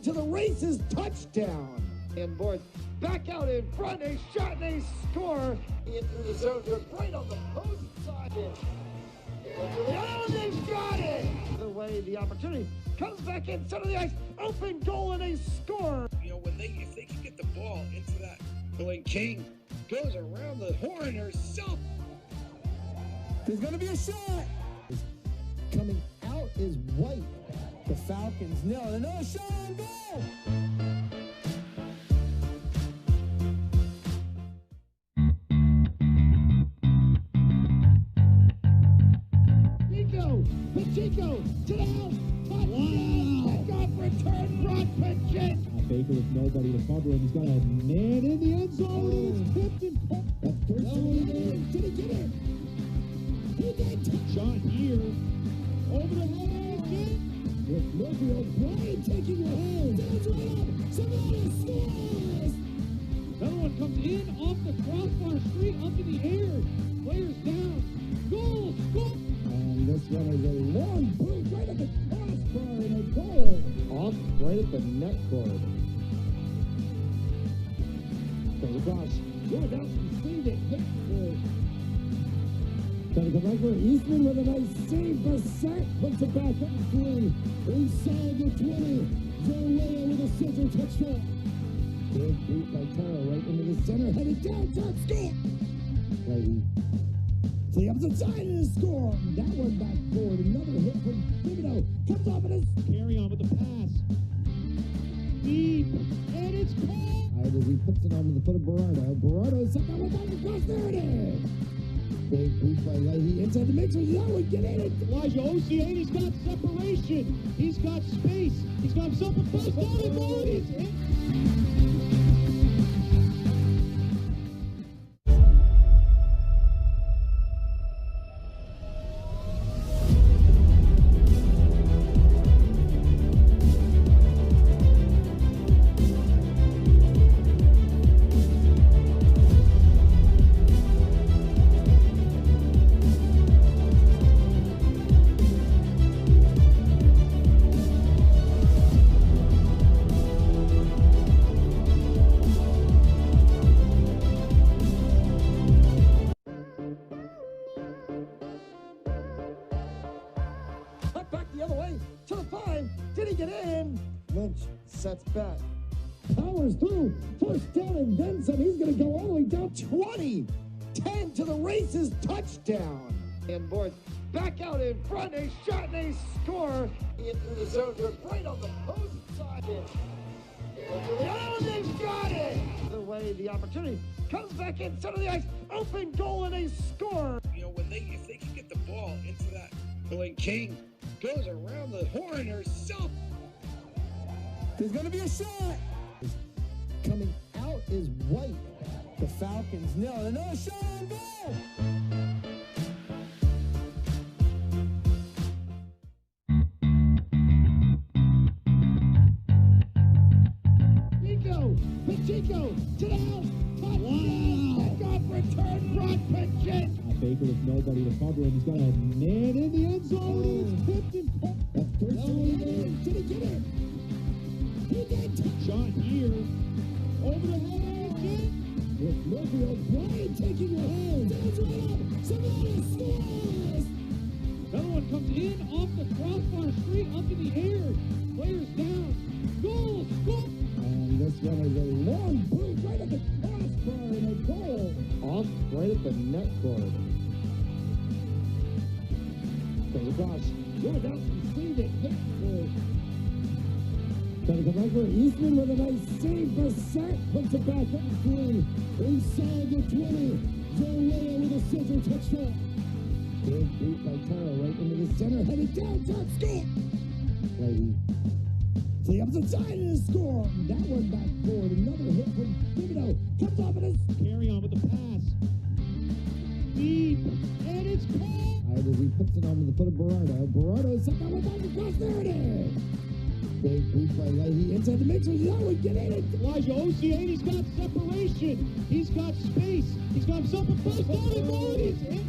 to the races, touchdown. And boards back out in front, a shot and a score into the zone. They're right on the post side. Oh, they got it! The way the opportunity comes back in, center of the ice, open goal and a score. You know, if they can get the ball into that, when King goes around the horn herself. There's gonna be a shot. Coming out is White. The Falcons nil. Another shot on goal. Pacheco to the house. Pickoff return, Brock Pacheco. Baker with nobody to cover him. He's got a man in the end zone. It's tipped and That's first one. Did he get it? He did. shot here. Over the head again. With Murphy O'Brien taking it home. That's right up. Somebody scores. Another one comes in off the crossbar, straight up in the air. Players down. Goal! Goal! And this one is a long boot right at the crossbar and a goal. Off right at the net cord. Goes across. Lewandowski saved it. Hit for. Trying to come back for Eastman with a nice save. Bassett puts it back up through. Inside the 20. Zorlea with a scissor touchdown. Big boot by Taro right into the center. Headed down. Score! Right. To the opposite side and a score. That one back forward. Another hit from Thibodeau. Comes off and is. Carry on with the pass. Deep. And it's caught. As he puts it onto the foot of Berardo. Berardo sent that one down the cross. There it is. Big boot by Leahy. Inside the mixer. That would get in it. Elijah Ocean, he's got separation. He's got space. He's got himself a first down and goal. He's in. Lynch sets back. Powers through. First down and then some. He's going to go all the way down 20. 10 to the races. Touchdown. And boards back out in front. A shot and a score into the zone. They're right on the post side. Oh, they've got it. The way the opportunity comes back in. Center of the ice. Open goal and a score. You know, if they can get the ball into that, when King goes around the horn herself. There's going to be a shot. Coming out is White. The Falcons nil. Another shot on goal. Pacheco to the house. Pickoff return. Brock Pacheco. Baker with nobody to cover him. He's got a man in the end zone. It's tipped and That's first one. Did he get it? He did. shot here. Over the head again. With Murphy O'Brien taking it home. That's right up. Somebody scores. Another one comes in off the crossbar, straight up in the air. Players down. Goal! Goal! And this one is a long boot right at the crossbar and a goal. Off right at the net cord. Goes across. Lewandowski saved it. Hit for. Trying to come back for Eastman with a nice save. Bassett puts it back up through. Inside the 20. Zorlea with a scissor touchdown. Big boot by Taro right into the center. Headed down. Score! Right. To the opposite side and a score. That one back forward. Another hit from Thibodeau. Comes off and is. Carry on with the pass. Deep. And it's caught. As he puts it onto the foot of Berardo. Berardo sent that one down the cross. There it is. Big boot by Leahy. Inside the mixer. That would get in it. Elijah Ocean, he's got separation. He's got space. He's got himself a first down and goal. He's in.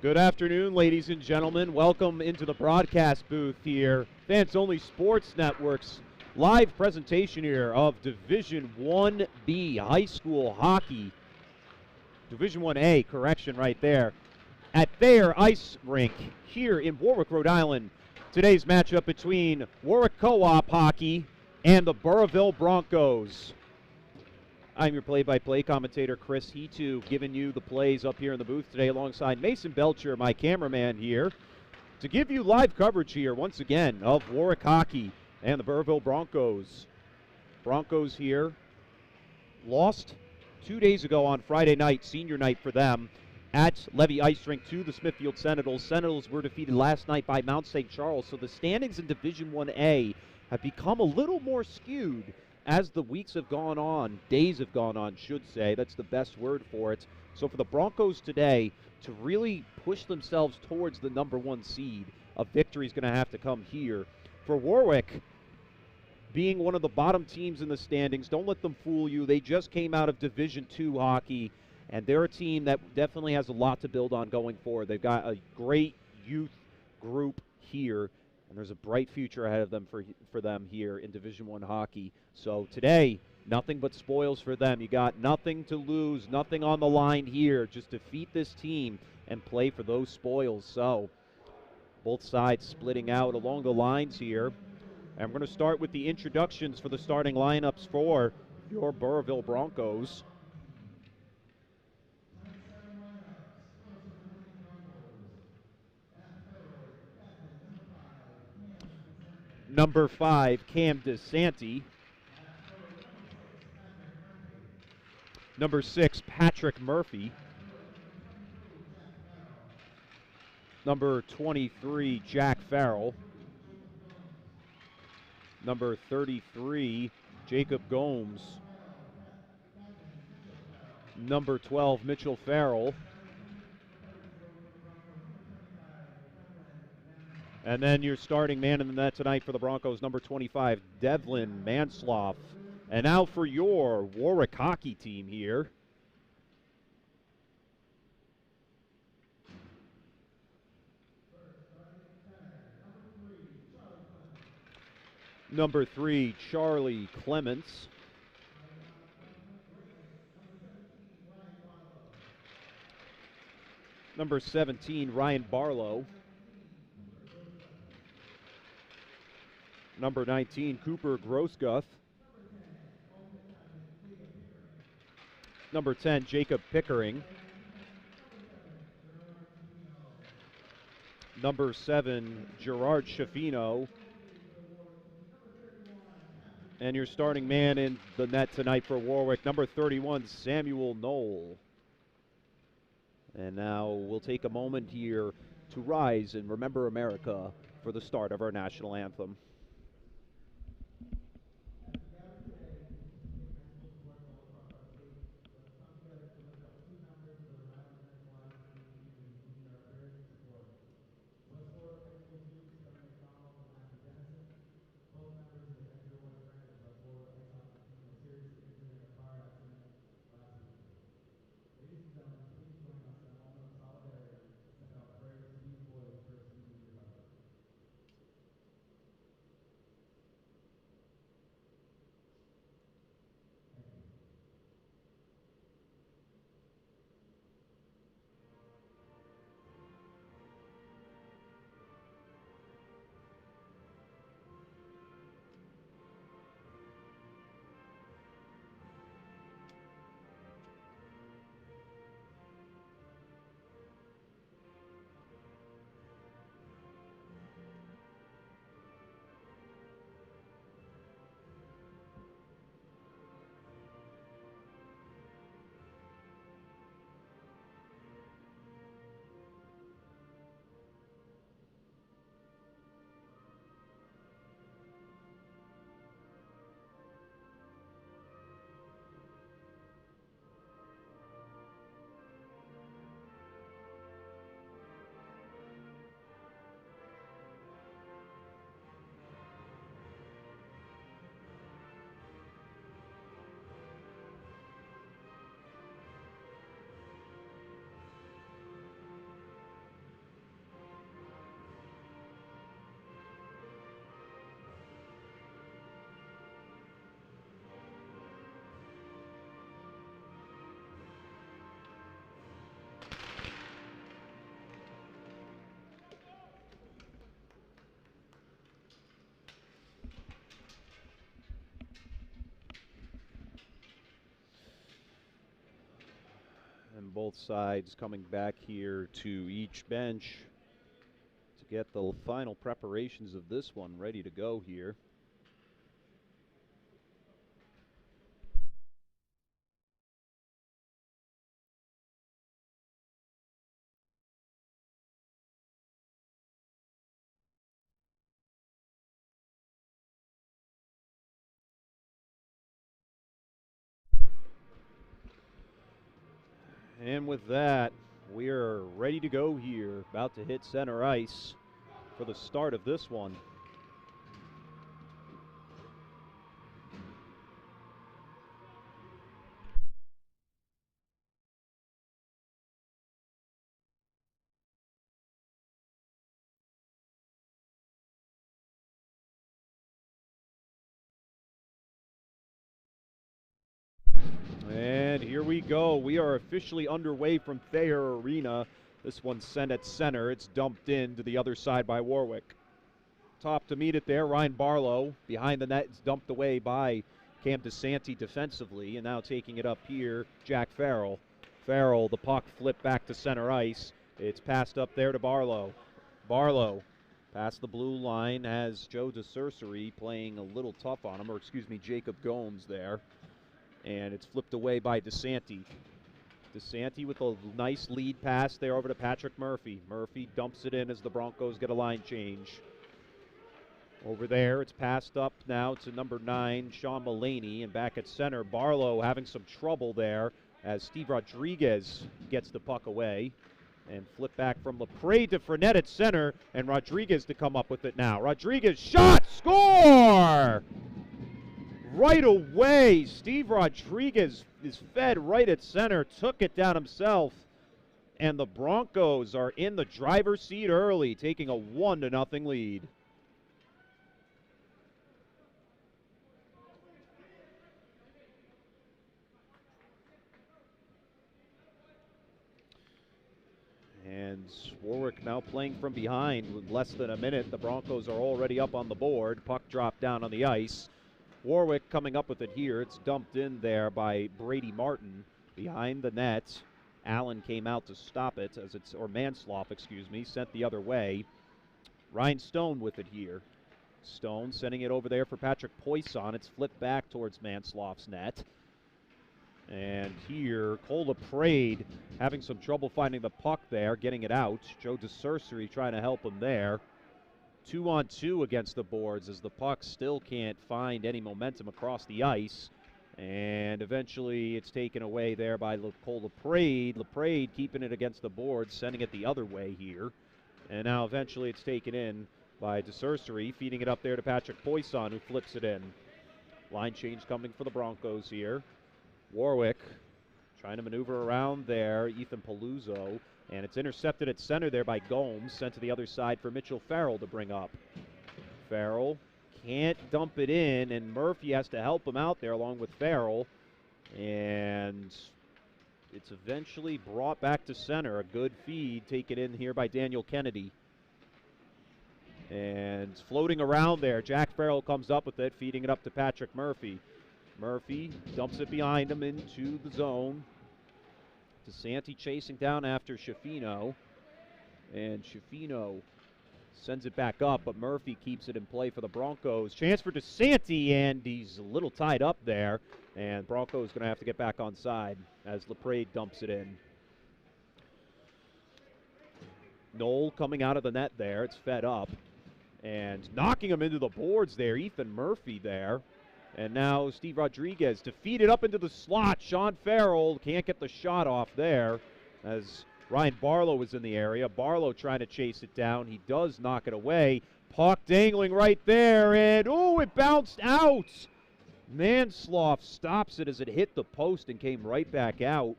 Good afternoon, ladies and gentlemen. Welcome into the broadcast booth here. Fans Only Sports Network's live presentation here of Division 1B high school hockey. Division 1A, correction right there. At Thayer Ice Rink here in Warwick, Rhode Island. Today's matchup between Warwick Co-op Hockey and the Burrillville Broncos. I'm your play-by-play commentator, Chris Hetu, giving you the plays up here in the booth today alongside Mason Belcher, my cameraman here, to give you live coverage here once again of Warwick Hockey and the Burrillville Broncos. Broncos here lost 2 days ago on Friday night, senior night for them, at Levy Ice Rink to the Smithfield Sentinels. Sentinels were defeated last night by Mount St. Charles, so the standings in Division 1A have become a little more skewed as the weeks have gone on, days have gone on, should say. That's the best word for it. So for the Broncos today to really push themselves towards the number one seed, a victory is going to have to come here. For Warwick, being one of the bottom teams in the standings, don't let them fool you. They just came out of Division II hockey, and they're a team that definitely has a lot to build on going forward. They've got a great youth group here, and there's a bright future ahead of them for them here in Division I hockey. So today, nothing but spoils for them. You got nothing to lose, nothing on the line here. Just defeat this team and play for those spoils. So both sides splitting out along the lines here. And we're going to start with the introductions for the starting lineups for your Burrillville Broncos. Number 5, Cam DeSanti. Number 6, Patrick Murphy. Number 23, Jack Farrell. Number 33, Jacob Gomes. Number 12, Mitchell Farrell. And then your starting man in the net tonight for the Broncos, number 25, Devlin Mansloff. And now for your Warwick hockey team here. Number 3, Charlie Clements. Number 17, Ryan Barlow. Number 19, Cooper Grossguth. Number 10, Jacob Pickering. Number 7, Gerard Schaffino. And your starting man in the net tonight for Warwick, number 31, Samuel Knoll. And now we'll take a moment here to rise and remember America for the start of our national anthem. both sides coming back here to each bench to get the final preparations of this one ready to go here. And with that, we are ready to go here, about to hit center ice for the start of this one. And here we go. We are officially underway from Thayer Arena. This one's sent at center. It's dumped in to the other side by Warwick. Top to meet it there, Ryan Barlow. Behind the net, it's dumped away by Cam DeSanti defensively. And now taking it up here, Jack Farrell. Farrell, the puck flipped back to center ice. It's passed up there to Barlow. Barlow, past the blue line, has Joe DeCercery playing a little tough on him, or excuse me, Jacob Gomes there. And it's flipped away by DeSanti. DeSanti with a nice lead pass there over to Patrick Murphy. Murphy dumps it in as the Broncos get a line change. Over there, it's passed up now to number 9, Sean Mullaney, and back at center, Barlow having some trouble there as Steve Rodriguez gets the puck away. And flip back from LaPrade to Fournette at center, and Rodriguez to come up with it now. Rodriguez, shot, score! Right away, Steve Rodriguez is fed right at center, took it down himself, and the Broncos are in the driver's seat early, taking a 1-0 lead. And Warwick now playing from behind with less than a minute. The Broncos are already up on the board. Puck dropped down on the ice. Warwick coming up with it here. It's dumped in there by Brady Martin behind the net. Allen came out to stop it, or Mansloff, excuse me, sent the other way. Ryan Stone with it here. Stone sending it over there for Patrick Poisson. It's flipped back towards Mansloff's net. And here, Cole LaPrade having some trouble finding the puck there, getting it out. Joe DeCercery trying to help him there. 2-on-2 against the boards as the puck still can't find any momentum across the ice. And eventually it's taken away there by Cole LaPrade. LaPrade keeping it against the boards, sending it the other way here. And now eventually it's taken in by DeCercery, feeding it up there to Patrick Poisson, who flips it in. Line change coming for the Broncos here. Warwick trying to maneuver around there. Ethan Paluzzo. And it's intercepted at center there by Gomes, sent to the other side for Mitchell Farrell to bring up. Farrell can't dump it in, and Murphy has to help him out there along with Farrell. And it's eventually brought back to center. A good feed taken in here by Daniel Kennedy. And floating around there, Jack Farrell comes up with it, feeding it up to Patrick Murphy. Murphy dumps it behind him into the zone. DeSanti chasing down after Schifino. And Schifino sends it back up, but Murphy keeps it in play for the Broncos. Chance for DeSanti, and he's a little tied up there. And Broncos going to have to get back on side as LaPrade dumps it in. Knoll coming out of the net there. It's fed up. And knocking him into the boards there. Ethan Murphy there. And now Steve Rodriguez to feed it up into the slot. Sean Farrell can't get the shot off there as Ryan Barlow is in the area. Barlow trying to chase it down. He does knock it away. Puck dangling right there, and it bounced out. Mansloff stops it as it hit the post and came right back out.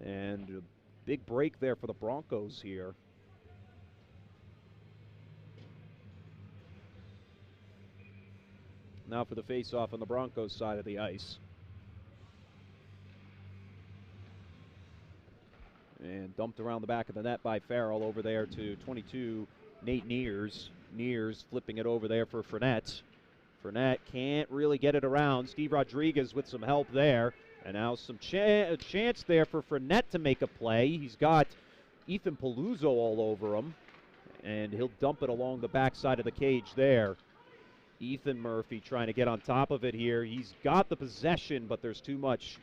And a big break there for the Broncos here. Now for the face-off on the Broncos side of the ice. And dumped around the back of the net by Farrell over there to 22, Nate Neers. Neers flipping it over there for Fournette. Fournette can't really get it around. Steve Rodriguez with some help there. And now some a chance there for Fournette to make a play. He's got Ethan Paluzzo all over him, and he'll dump it along the backside of the cage there. Ethan Murphy trying to get on top of it here. He's got the possession, but there's too much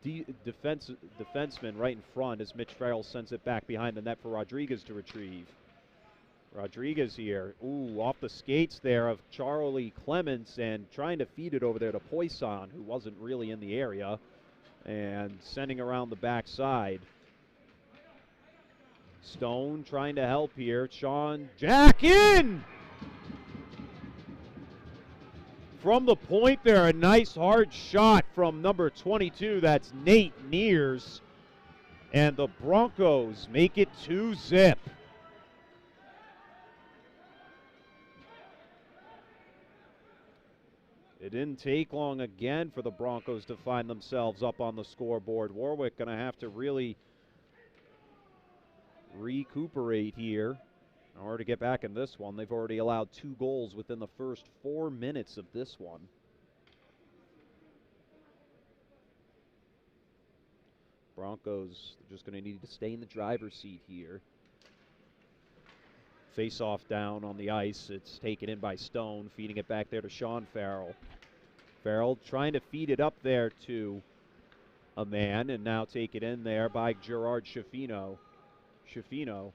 defenseman right in front as Mitch Farrell sends it back behind the net for Rodriguez to retrieve. Rodriguez here. Ooh, off the skates there of Charlie Clements and trying to feed it over there to Poisson, who wasn't really in the area, and sending around the backside. Stone trying to help here. Sean Jack in! From the point there, a nice hard shot from number 22. That's Nate Neers. And the Broncos make it 2-0. It didn't take long again for the Broncos to find themselves up on the scoreboard. Warwick going to have to really recuperate here in order to get back in this one. They've already allowed 2 goals within the first 4 minutes of this one. Broncos are just going to need to stay in the driver's seat here. Face-off down on the ice. It's taken in by Stone, feeding it back there to Sean Farrell. Farrell trying to feed it up there to a man, and now take it in there by Gerard Schifino. Schifino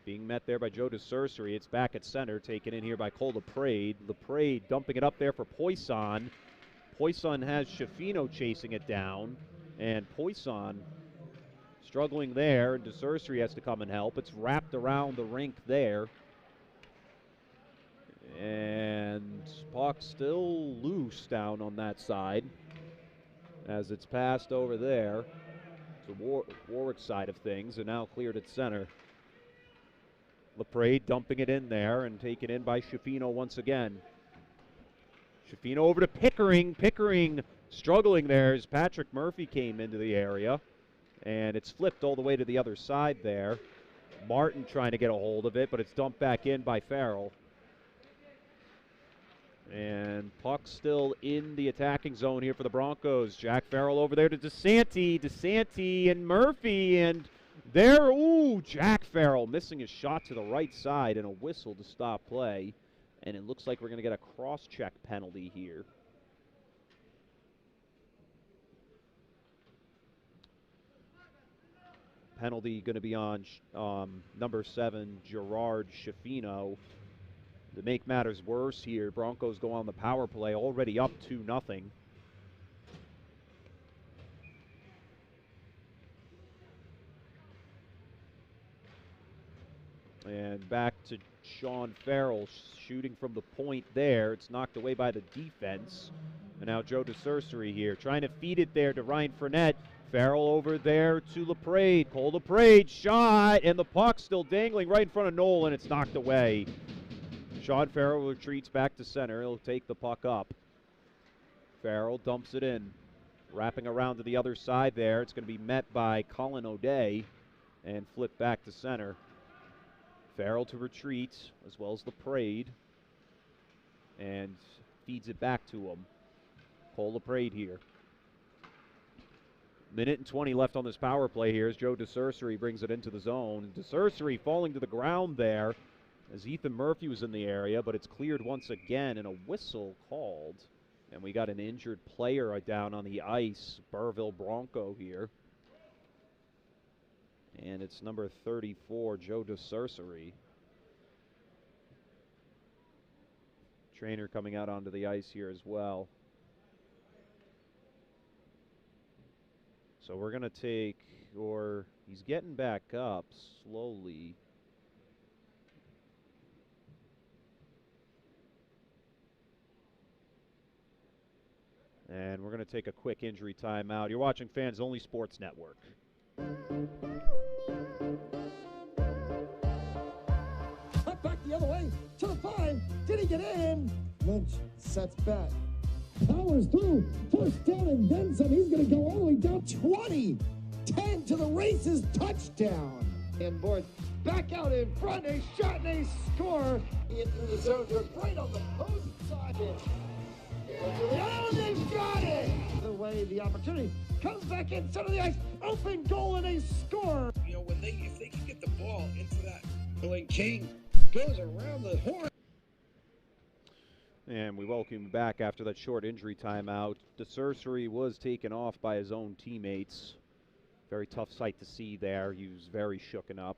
being met there by Joe DeCercery. It's back at center, taken in here by Cole LaPrade. LaPrade dumping it up there for Poisson. Poisson has Schifino chasing it down, and Poisson struggling there, and DeCercery has to come and help. It's wrapped around the rink there. And puck still loose down on that side as it's passed over there to Warwick side of things, and now cleared at center. LaPrade dumping it in there and taken in by Schifino once again. Schifino over to Pickering. Pickering struggling there as Patrick Murphy came into the area. And it's flipped all the way to the other side there. Martin trying to get a hold of it, but it's dumped back in by Farrell. And puck still in the attacking zone here for the Broncos. Jack Farrell over there to DeSanti. DeSanti and Murphy, and there, ooh, Jack Farrell missing his shot to the right side, and a whistle to stop play. And it looks like we're going to get a cross-check penalty here. Penalty going to be on number 7, Gerard Schifino. To make matters worse here, Broncos go on the power play, already up 2-0. And back to Sean Farrell shooting from the point there. It's knocked away by the defense. And now Joe DeCercery here trying to feed it there to Ryan Fournette. Farrell over there to LaPrade. Cole LaPrade shot, and the puck still dangling right in front of Noel, and it's knocked away. Sean Farrell retreats back to center. He'll take the puck up. Farrell dumps it in. Wrapping around to the other side there. It's going to be met by Colin O'Day and flipped back to center. Farrell to retreat, as well as LaPrade. And feeds it back to him. Cole LaPrade here. Minute and 20 left on this power play here as Joe DeCercery brings it into the zone. DeCercery falling to the ground there as Ethan Murphy was in the area, but it's cleared once again and a whistle called. And we got an injured player down on the ice, Burrillville Bronco here. And it's number 34, Joe DeCercery. Trainer coming out onto the ice here as well. So we're going to take, or he's getting back up slowly. And we're going to take a quick injury timeout. You're watching Fans Only Sports Network. Cut back the other way to the 5. Did he get in? Lynch sets back. Powers through. First down and then some. He's going to go all the way down 20. 10 to the races. Touchdown. And Boyd back out in front. They shot and they score. Into the zone. They're right on the post side. Oh, they've got it! The way the the opportunity. Comes back in, center of the ice, open goal, and they score. You know, if they can get the ball into that, when King goes around the horn. And we welcome him back after that short injury timeout. DeCercery was taken off by his own teammates. Very tough sight to see there. He was very shooken up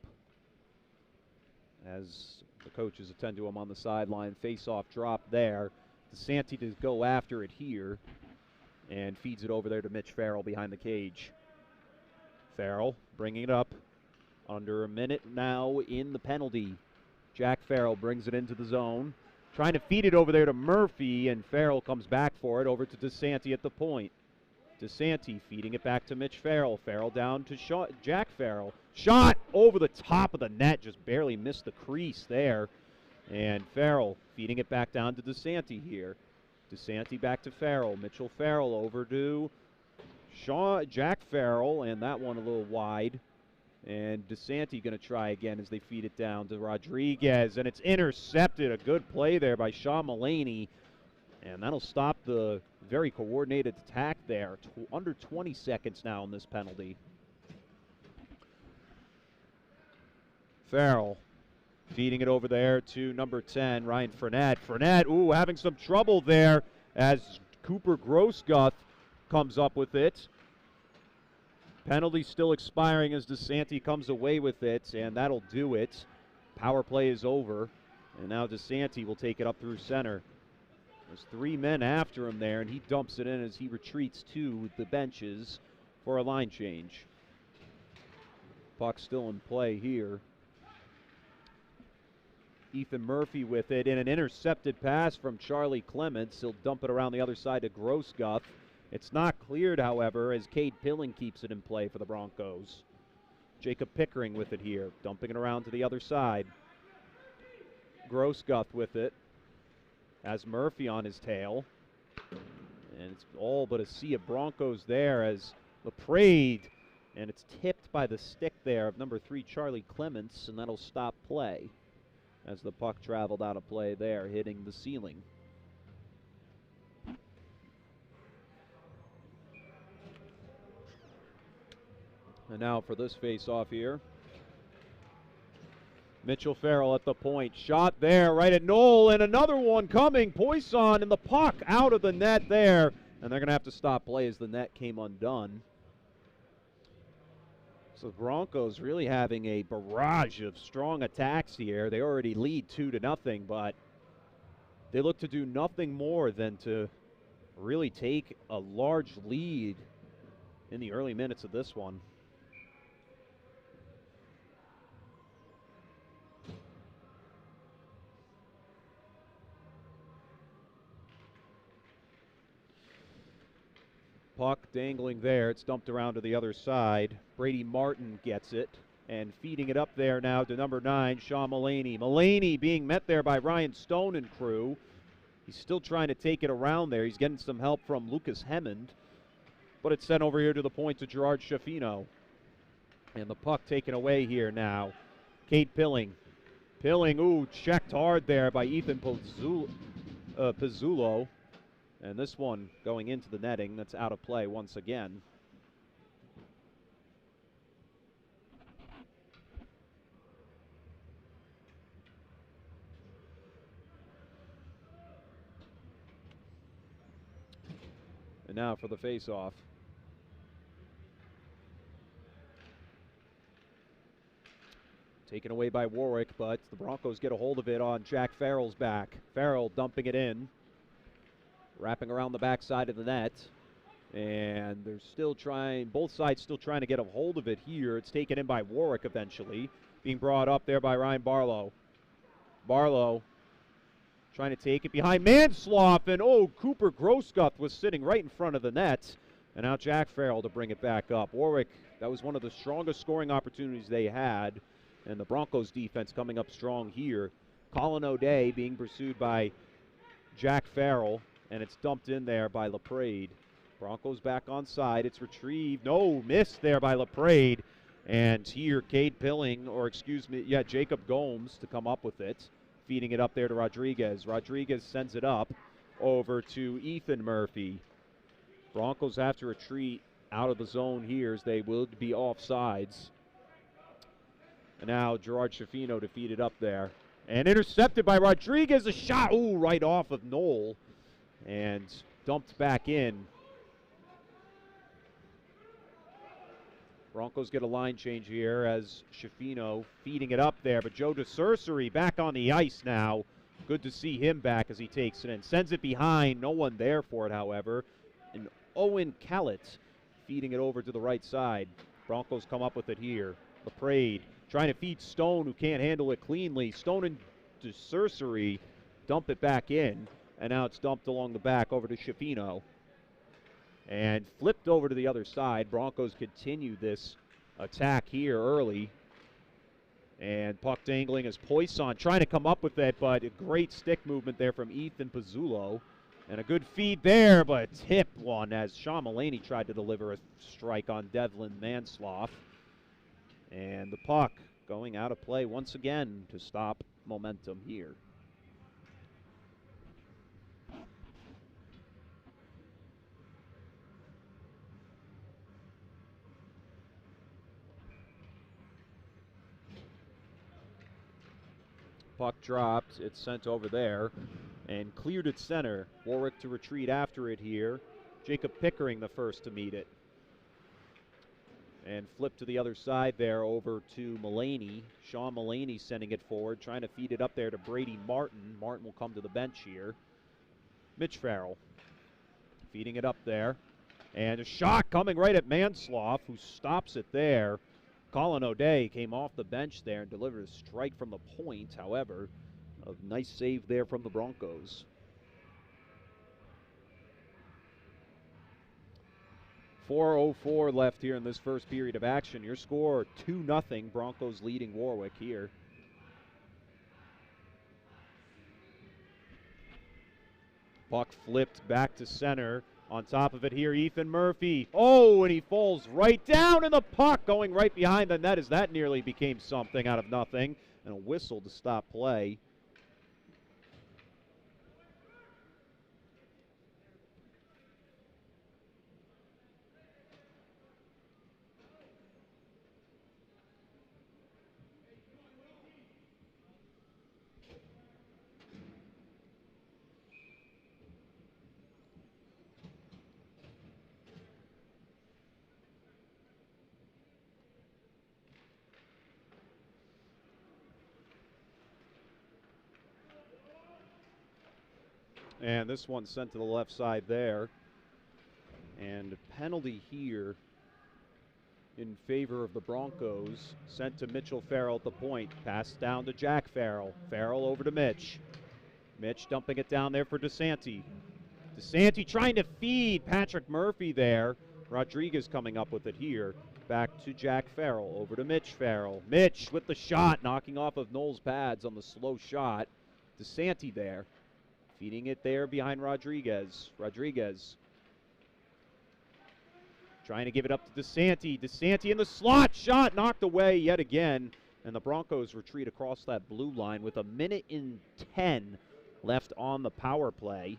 as the coaches attend to him on the sideline. Face-off drop there. DeSanti to go after it here and feeds it over there to Mitch Farrell behind the cage. Farrell bringing it up. Under a minute now in the penalty. Jack Farrell brings it into the zone. Trying to feed it over there to Murphy, and Farrell comes back for it over to DeSanti at the point. DeSanti feeding it back to Mitch Farrell. Farrell down to Jack Farrell. Shot over the top of the net, just barely missed the crease there. And Farrell feeding it back down to DeSanti here. DeSanti back to Farrell. Mitchell Farrell over to Jack Farrell, and that one a little wide. And DeSanti going to try again as they feed it down to Rodriguez, and it's intercepted. A good play there by Sean Mullaney, and that'll stop the very coordinated attack there. Under 20 seconds now in this penalty. Farrell feeding it over there to number 10, Ryan Fournette. Fournette, ooh, having some trouble there as Cooper Grossguth comes up with it. Penalty still expiring as DeSanti comes away with it, and that'll do it. Power play is over, and now DeSanti will take it up through center. There's 3 men after him there, and he dumps it in as he retreats to the benches for a line change. Puck still in play here. Ethan Murphy with it in an intercepted pass from Charlie Clements. He'll dump it around the other side to Grossguth. It's not cleared, however, as Cade Pilling keeps it in play for the Broncos. Jacob Pickering with it here, dumping it around to the other side. Grossguth with it. Has Murphy on his tail. And it's all but a sea of Broncos there as LaPrade, and it's tipped by the stick there of number 3, Charlie Clements, and that'll stop play as the puck traveled out of play there, hitting the ceiling. And now for this face-off here. Mitchell Farrell at the point. Shot there right at Knoll, and another one coming. Poisson and the puck out of the net there. And they're going to have to stop play as the net came undone. So the Broncos really having a barrage of strong attacks here. They already lead 2-0, but they look to do nothing more than to really take a large lead in the early minutes of this one. Puck dangling there. It's dumped around to the other side. Brady Martin gets it and feeding it up there now to number 9, Sean Mullaney. Mullaney being met there by Ryan Stone and crew. He's still trying to take it around there. He's getting some help from Lucas Hemmond. But it's sent over here to the point to Gerard Schaffino. And the puck taken away here now. Cade Pilling. Pilling, ooh, checked hard there by Ethan Pizzulo. And this one going into the netting. That's out of play once again. And now for the face-off. Taken away by Warwick, but the Broncos get a hold of it on Jack Farrell's back. Farrell dumping it in. Wrapping around the backside of the net. And they're still trying, both sides still trying to get a hold of it here. It's taken in by Warwick eventually. Being brought up there by Ryan Barlow. Barlow trying to take it behind Mansloff. And oh, Cooper Grossguth was sitting right in front of the net. And now Jack Farrell to bring it back up. Warwick, that was one of the strongest scoring opportunities they had. And the Broncos defense coming up strong here. Colin O'Day being pursued by Jack Farrell. And it's dumped in there by LaPrade. Broncos back on side. It's retrieved. No, missed there by LaPrade. And here, Cade Pilling, Jacob Gomes to come up with it. Feeding it up there to Rodriguez. Rodriguez sends it up over to Ethan Murphy. Broncos have to retreat out of the zone here as they will be offsides. And now Gerard Schifino defeated up there. And intercepted by Rodriguez. A shot, right off of Knoll. And dumped back in. Broncos get a line change here as Schifino feeding it up there. But Joe DeCercery back on the ice now. Good to see him back as he takes it in. Sends it behind. No one there for it, however. And Owen Kellett feeding it over to the right side. Broncos come up with it here. LaPrade trying to feed Stone, who can't handle it cleanly. Stone and DeCercery dump it back in. And now it's dumped along the back over to Schifino. And flipped over to the other side. Broncos continue this attack here early. And puck dangling as Poisson trying to come up with it, but a great stick movement there from Ethan Pizzulo. And a good feed there, but tipped one as Sean Mullaney tried to deliver a strike on Devlin Mansloff. And the puck going out of play once again to stop momentum here. Puck dropped, it's sent over there, and cleared at center. Warwick to retreat after it here. Jacob Pickering the first to meet it. And flip to the other side there over to Mullaney. Sean Mullaney sending it forward, trying to feed it up there to Brady Martin. Martin will come to the bench here. Mitch Farrell feeding it up there. And a shot coming right at Mansloff, who stops it there. Colin O'Day came off the bench there and delivered a strike from the point. However, a nice save there from the Broncos. .404 left here in this first period of action. Your score 2-0. Broncos leading Warwick here. Puck flipped back to center. On top of it here, Ethan Murphy. Oh, and he falls right down, and the puck going right behind the net as that nearly became something out of nothing. And a whistle to stop play. And this one sent to the left side there. And a penalty here in favor of the Broncos. Sent to Mitchell Farrell at the point. Passed down to Jack Farrell. Farrell over to Mitch. Mitch dumping it down there for DeSanti. DeSanti trying to feed Patrick Murphy there. Rodriguez coming up with it here. Back to Jack Farrell. Over to Mitch Farrell. Mitch with the shot, knocking off of Knoll's pads on the slow shot. DeSanti there. Feeding it there behind Rodriguez. Rodriguez trying to give it up to DeSanti. DeSanti in the slot. Shot knocked away yet again. And the Broncos retreat across that blue line with 1:10 left on the power play.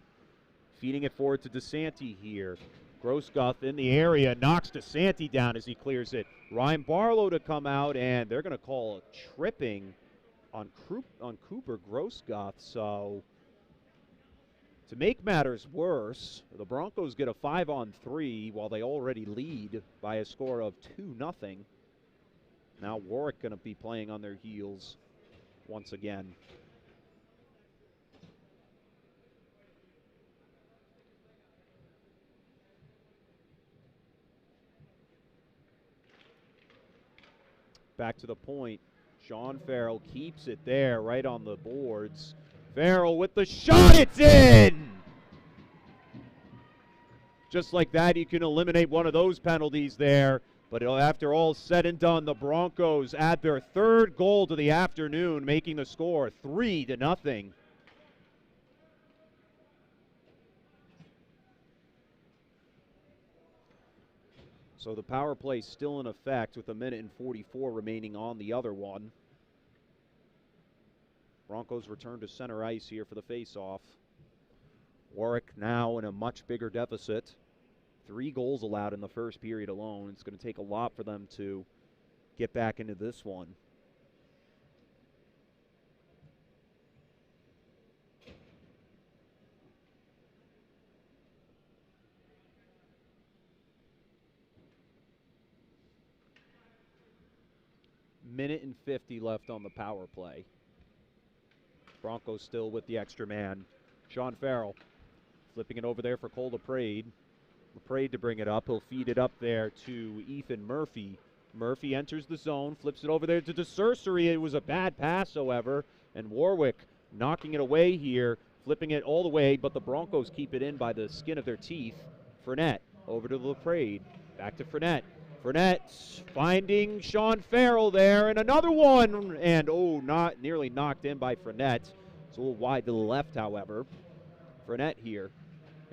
Feeding it forward to DeSanti here. Grossguth in the area. Knocks DeSanti down as he clears it. Ryan Barlow to come out. And they're going to call a tripping on Cooper Grossguth. So to make matters worse, the Broncos get a 5-on-3 while they already lead by a score of 2-0. Now Warwick going to be playing on their heels once again. Back to the point. Sean Farrell keeps it there right on the boards. Farrell with the shot, it's in! Just like that, you can eliminate one of those penalties there. But after all said and done, the Broncos add their third goal to the afternoon, making the score 3-0. So the power play still in effect with 1:44 remaining on the other one. Broncos return to center ice here for the face-off. Warwick now in a much bigger deficit, 3 goals allowed in the first period alone. It's going to take a lot for them to get back into this one. Minute and 50 left on the power play. Broncos still with the extra man. Sean Farrell flipping it over there for Cole LaPrade. LaPrade to bring it up. He'll feed it up there to Ethan Murphy. Murphy enters the zone, flips it over there to DeCercery. It was a bad pass, however, and Warwick knocking it away here, flipping it all the way, but the Broncos keep it in by the skin of their teeth. Fournette over to LaPrade. Back to Fournette. Fournette finding Sean Farrell there, and another one, and not nearly knocked in by Fournette. It's a little wide to the left, however. Fournette here,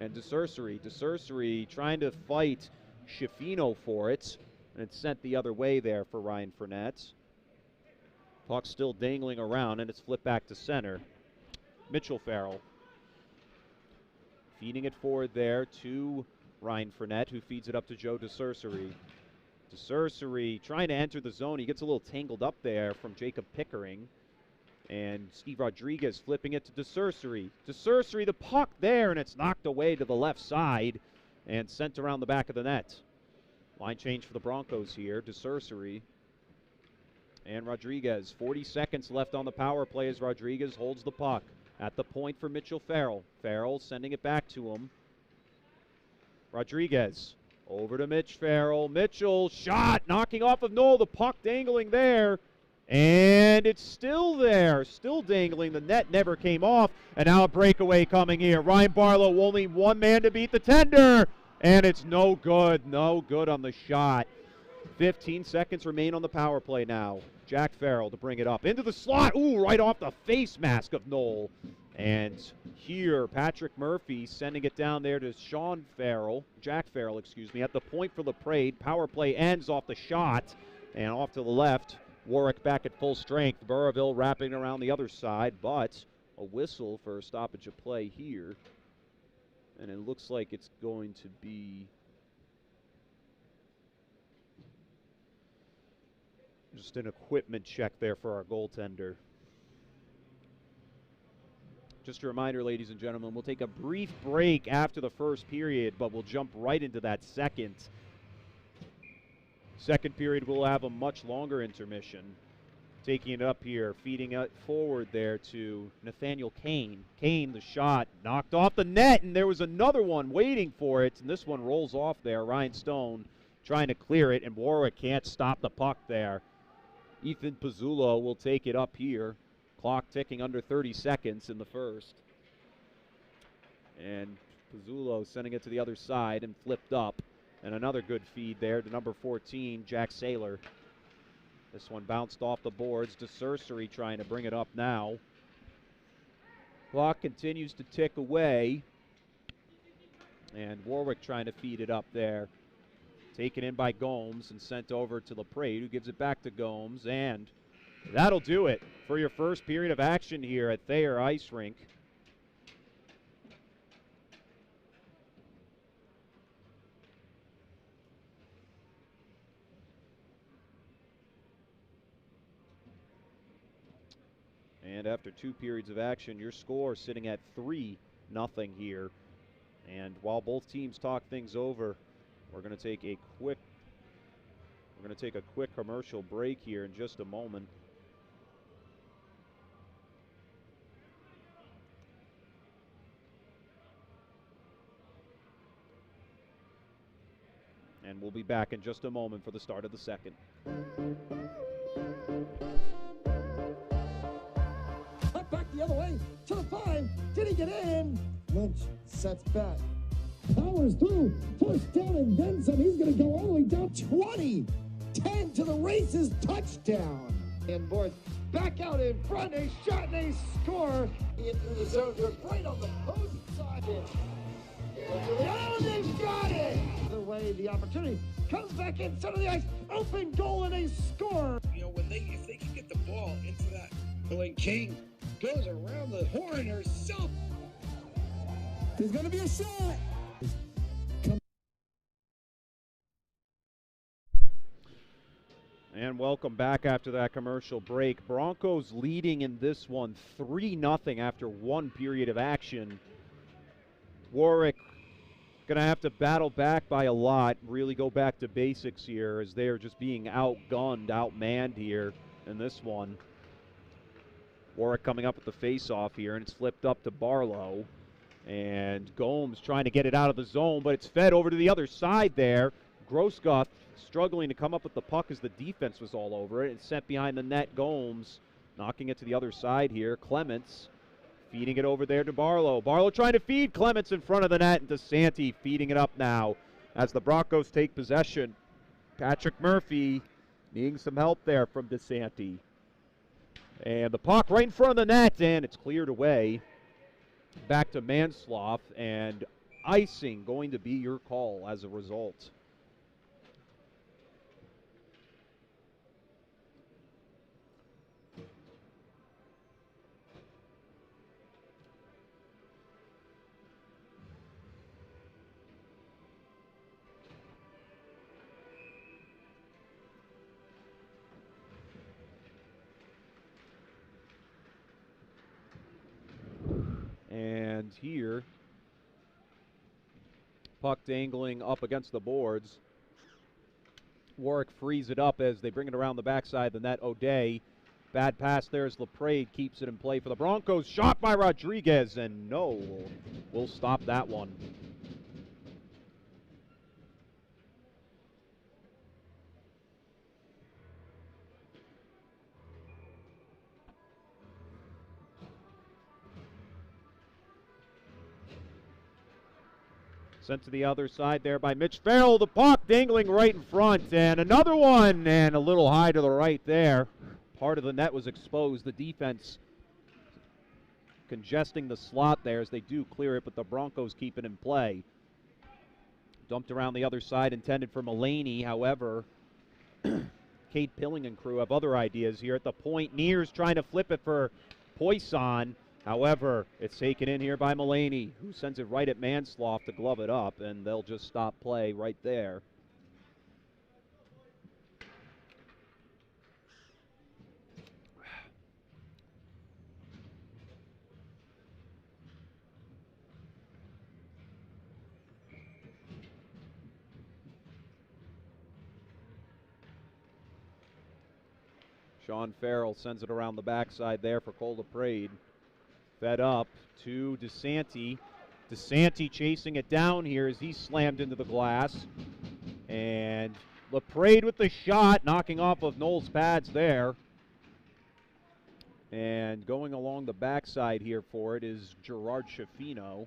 and DeCercery. DeCercery trying to fight Schifino for it, and it's sent the other way there for Ryan Fournette. Puck still dangling around, and it's flipped back to center. Mitchell Farrell feeding it forward there to Ryan Fournette, who feeds it up to Joe DeCercery. DeCercery trying to enter the zone. He gets a little tangled up there from Jacob Pickering. And Steve Rodriguez flipping it to DeCercery. DeCercery, the puck there, and it's knocked away to the left side and sent around the back of the net. Line change for the Broncos here. DeCercery and Rodriguez. 40 seconds left on the power play as Rodriguez holds the puck. At the point for Mitchell Farrell. Farrell sending it back to him. Rodriguez over to Mitch Farrell. Mitchell, shot, knocking off of Noel. The puck dangling there. And it's still there, still dangling. The net never came off. And now a breakaway coming here. Ryan Barlow, only one man to beat the tender. And it's no good on the shot. 15 seconds remain on the power play now. Jack Farrell to bring it up into the slot. Ooh, right off the face mask of Noel. And here, Patrick Murphy sending it down there to Jack Farrell, at the point for LaPrade. Power play ends off the shot. And off to the left, Warwick back at full strength. Burrillville wrapping around the other side, but a whistle for a stoppage of play here. And it looks like it's going to be just an equipment check there for our goaltender. Just a reminder, ladies and gentlemen, we'll take a brief break after the first period, but we'll jump right into that second. Second period, we'll have a much longer intermission. Taking it up here, feeding it forward there to Nathaniel Kane. Kane, the shot, knocked off the net, and there was another one waiting for it, and this one rolls off there. Ryan Stone trying to clear it, and Warwick can't stop the puck there. Ethan Pizzulo will take it up here. Clock ticking under 30 seconds in the first. And Pizzulo sending it to the other side and flipped up. And another good feed there to number 14, Jack Saylor. This one bounced off the boards. DeCercery trying to bring it up now. Clock continues to tick away. And Warwick trying to feed it up there. Taken in by Gomes and sent over to LaPrade, who gives it back to Gomes. And that'll do it for your first period of action here at Thayer Ice Rink. And after 2 periods of action, your score sitting at 3-0 here. And while both teams talk things over, we're going to take a quick commercial break here in just a moment. And we'll be back in just a moment for the start of the second. Cut back the other way to the 5. Did he get in? Lynch sets back. Powers through. First down and then some. He's going to go all the way down 20. 10 to the races. Touchdown. And Borth back out in front. A shot and a score. Into the zone. Right on the post side. And they've got it. The way the opportunity comes back in center of the ice. Open goal and a score. You know, if they can get the ball into that, when King goes around the horn herself. There's going to be a shot. And welcome back after that commercial break. Broncos leading in this one 3-0 after one period of action. Warwick going to have to battle back by a lot, really go back to basics here as they are just being outgunned, outmanned here in this one. Warwick coming up with the face-off here, and it's flipped up to Barlow. And Gomes trying to get it out of the zone, but it's fed over to the other side there. Grossgoth struggling to come up with the puck as the defense was all over it. It's sent behind the net. Gomes knocking it to the other side here. Clements feeding it over there to Barlow. Barlow trying to feed Clements in front of the net, and DeSanti feeding it up now as the Broncos take possession. Patrick Murphy needing some help there from DeSanti. And the puck right in front of the net, and it's cleared away. Back to Mansloff, and icing going to be your call as a result. And here, puck dangling up against the boards. Warwick frees it up as they bring it around the backside of the net. O'Day, bad pass there as LaPrade keeps it in play for the Broncos. Shot by Rodriguez, and no, we'll stop that one. Sent to the other side there by Mitch Farrell. The puck dangling right in front. And another one. And a little high to the right there. Part of the net was exposed. The defense congesting the slot there as they do clear it, but the Broncos keep it in play. Dumped around the other side, intended for Mulaney. However, Cade Pilling and crew have other ideas here at the point. Nears trying to flip it for Poisson. However, it's taken in here by Mulaney, who sends it right at Mansloff to glove it up, and they'll just stop play right there. Sean Farrell sends it around the backside there for Cole LaPrade. Fed up to DeSanti. DeSanti chasing it down here as he's slammed into the glass. And LaPrade with the shot, knocking off of Noel's pads there. And going along the backside here for it is Gerard Schifino.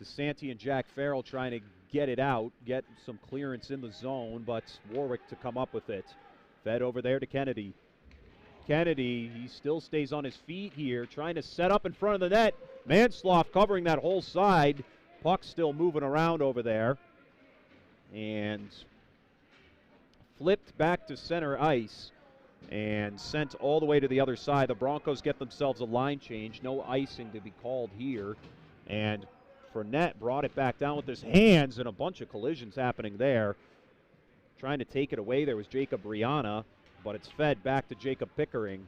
DeSanti and Jack Farrell trying to get it out, get some clearance in the zone, but Warwick to come up with it. Fed over there to Kennedy. Kennedy, he still stays on his feet here, trying to set up in front of the net. Mansloff covering that whole side. Puck still moving around over there. And flipped back to center ice and sent all the way to the other side. The Broncos get themselves a line change. No icing to be called here. And Fournette brought it back down with his hands, and a bunch of collisions happening there. Trying to take it away, there was Jacob Rihanna, but it's fed back to Jacob Pickering.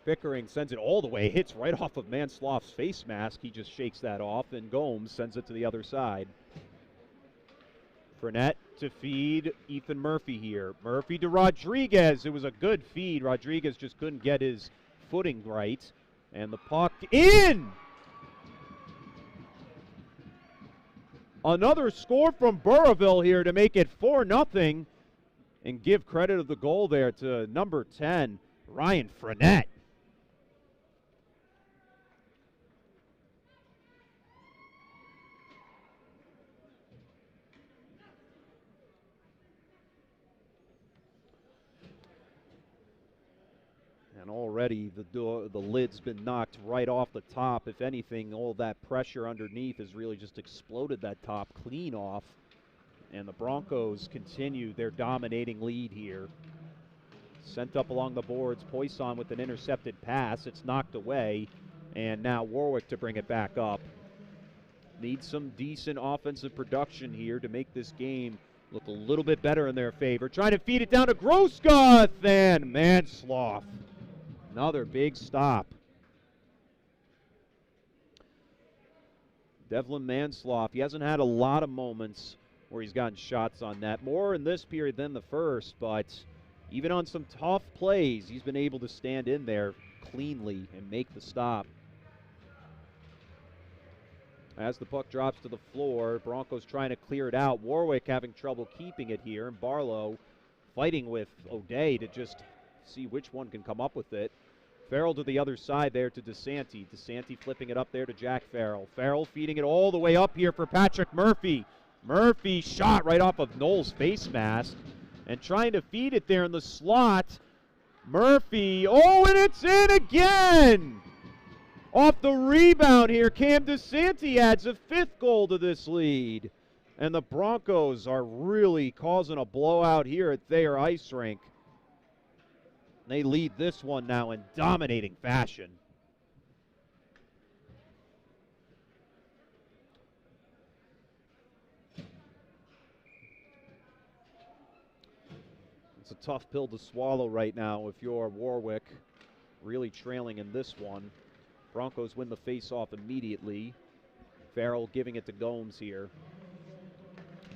Pickering sends it all the way, hits right off of Mansloff's face mask. He just shakes that off, and Gomes sends it to the other side. Fournette to feed Ethan Murphy here. Murphy to Rodriguez. It was a good feed. Rodriguez just couldn't get his footing right. And the puck in! Another score from Burrillville here to make it 4-0. And give credit of the goal there to number 10, Ryan Fournette. And already the lid's been knocked right off the top. If anything, all that pressure underneath has really just exploded that top clean off. And the Broncos continue their dominating lead here. Sent up along the boards, Poisson with an intercepted pass. It's knocked away, and now Warwick to bring it back up. Needs some decent offensive production here to make this game look a little bit better in their favor. Trying to feed it down to Grossgoth, and Mansloff. Another big stop. Devlin Mansloff, he hasn't had a lot of moments where he's gotten shots on net. More in this period than the first, but even on some tough plays, he's been able to stand in there cleanly and make the stop. As the puck drops to the floor, Broncos trying to clear it out. Warwick having trouble keeping it here, and Barlow fighting with O'Day to just see which one can come up with it. Farrell to the other side there to DeSanti. DeSanti flipping it up there to Jack Farrell. Farrell feeding it all the way up here for Patrick Murphy. Murphy shot right off of Noel's face mask and trying to feed it there in the slot. Murphy, oh, and it's in again! Off the rebound here, Cam DeSanti adds a 5th goal to this lead. And the Broncos are really causing a blowout here at Thayer Ice Rink. They lead this one now in dominating fashion. It's a tough pill to swallow right now if you're Warwick, really trailing in this one. Broncos win the face-off immediately. Farrell giving it to Gomes here.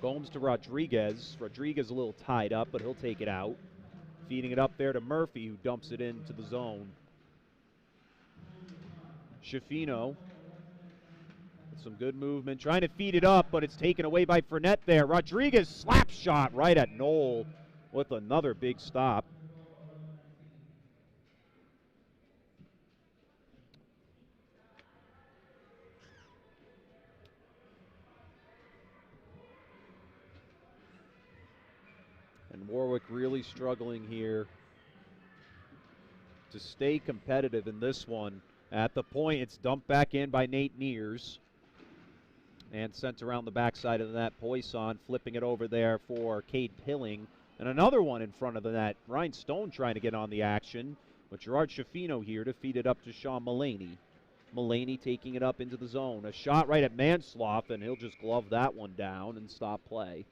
Gomes to Rodriguez. Rodriguez a little tied up, but he'll take it out. Feeding it up there to Murphy, who dumps it into the zone. Schifino with some good movement, trying to feed it up, but it's taken away by Fournette there. Rodriguez slap shot right at Noel with another big stop. And Warwick really struggling here to stay competitive in this one. At the point, it's dumped back in by Nate Neers and sent around the backside of the net. Poisson flipping it over there for Cade Pilling. And another one in front of the net. Ryan Stone trying to get on the action, but Gerard Schifino here to feed it up to Sean Mullaney. Mullaney taking it up into the zone. A shot right at Mansloff, and he'll just glove that one down and stop play.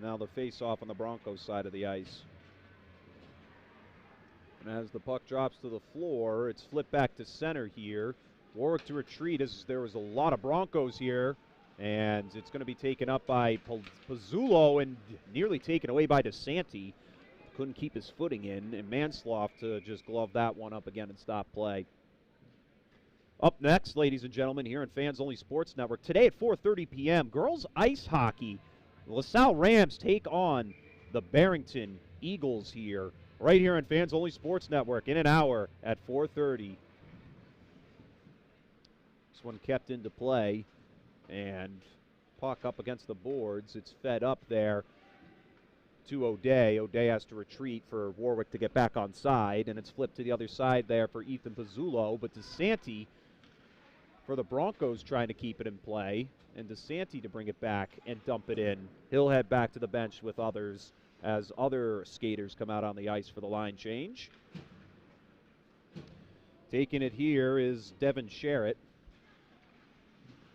Now the face-off on the Broncos side of the ice. And as the puck drops to the floor, it's flipped back to center here. Warwick to retreat as there was a lot of Broncos here. And it's going to be taken up by Pizzulo and nearly taken away by DeSanti. Couldn't keep his footing in. And Mansloff to just glove that one up again and stop play. Up next, ladies and gentlemen, here on Fans Only Sports Network. Today at 4:30 p.m., girls ice hockey. The LaSalle Rams take on the Barrington Eagles here, right here on Fans Only Sports Network in an hour at 4:30. This one kept into play, and puck up against the boards. It's fed up there to O'Day. O'Day has to retreat for Warwick to get back on side, and it's flipped to the other side there for Ethan Pizzulo, but DeSanti for the Broncos trying to keep it in play, and DeSanti to bring it back and dump it in. He'll head back to the bench with others as other skaters come out on the ice for the line change. Taking it here is Devin Sherritt,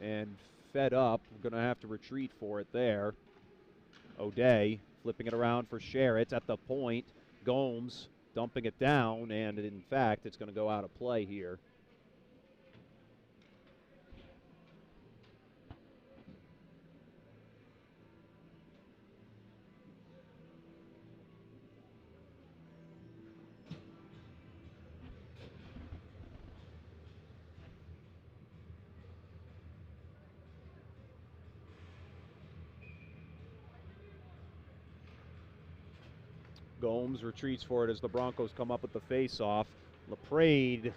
and fed up. We're going to have to retreat for it there. O'Day flipping it around for Sherritt at the point. Gomes dumping it down, and in fact, it's going to go out of play here. Gomes retreats for it as the Broncos come up with the face-off. LaPrade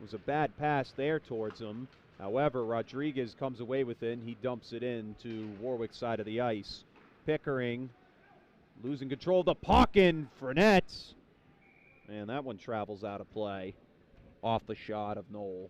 was a bad pass there towards him. However, Rodriguez comes away with it, and he dumps it in to Warwick's side of the ice. Pickering losing control of the puck, and Fournette. And that one travels out of play off the shot of Noel.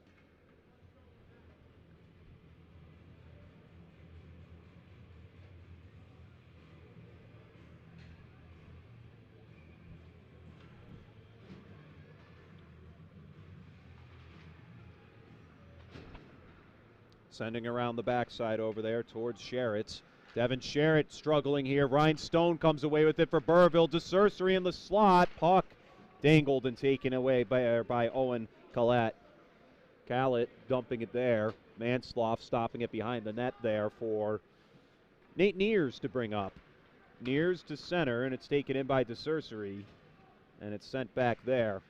Sending around the backside over there towards Sherritt. Devin Sherritt struggling here. Ryan Stone comes away with it for Burrillville. DeCercery in the slot. Puck dangled and taken away by Owen Collette. Callett dumping it there. Mansloff stopping it behind the net there for Nate Neers to bring up. Neers to center, and it's taken in by DeCercery, and it's sent back there.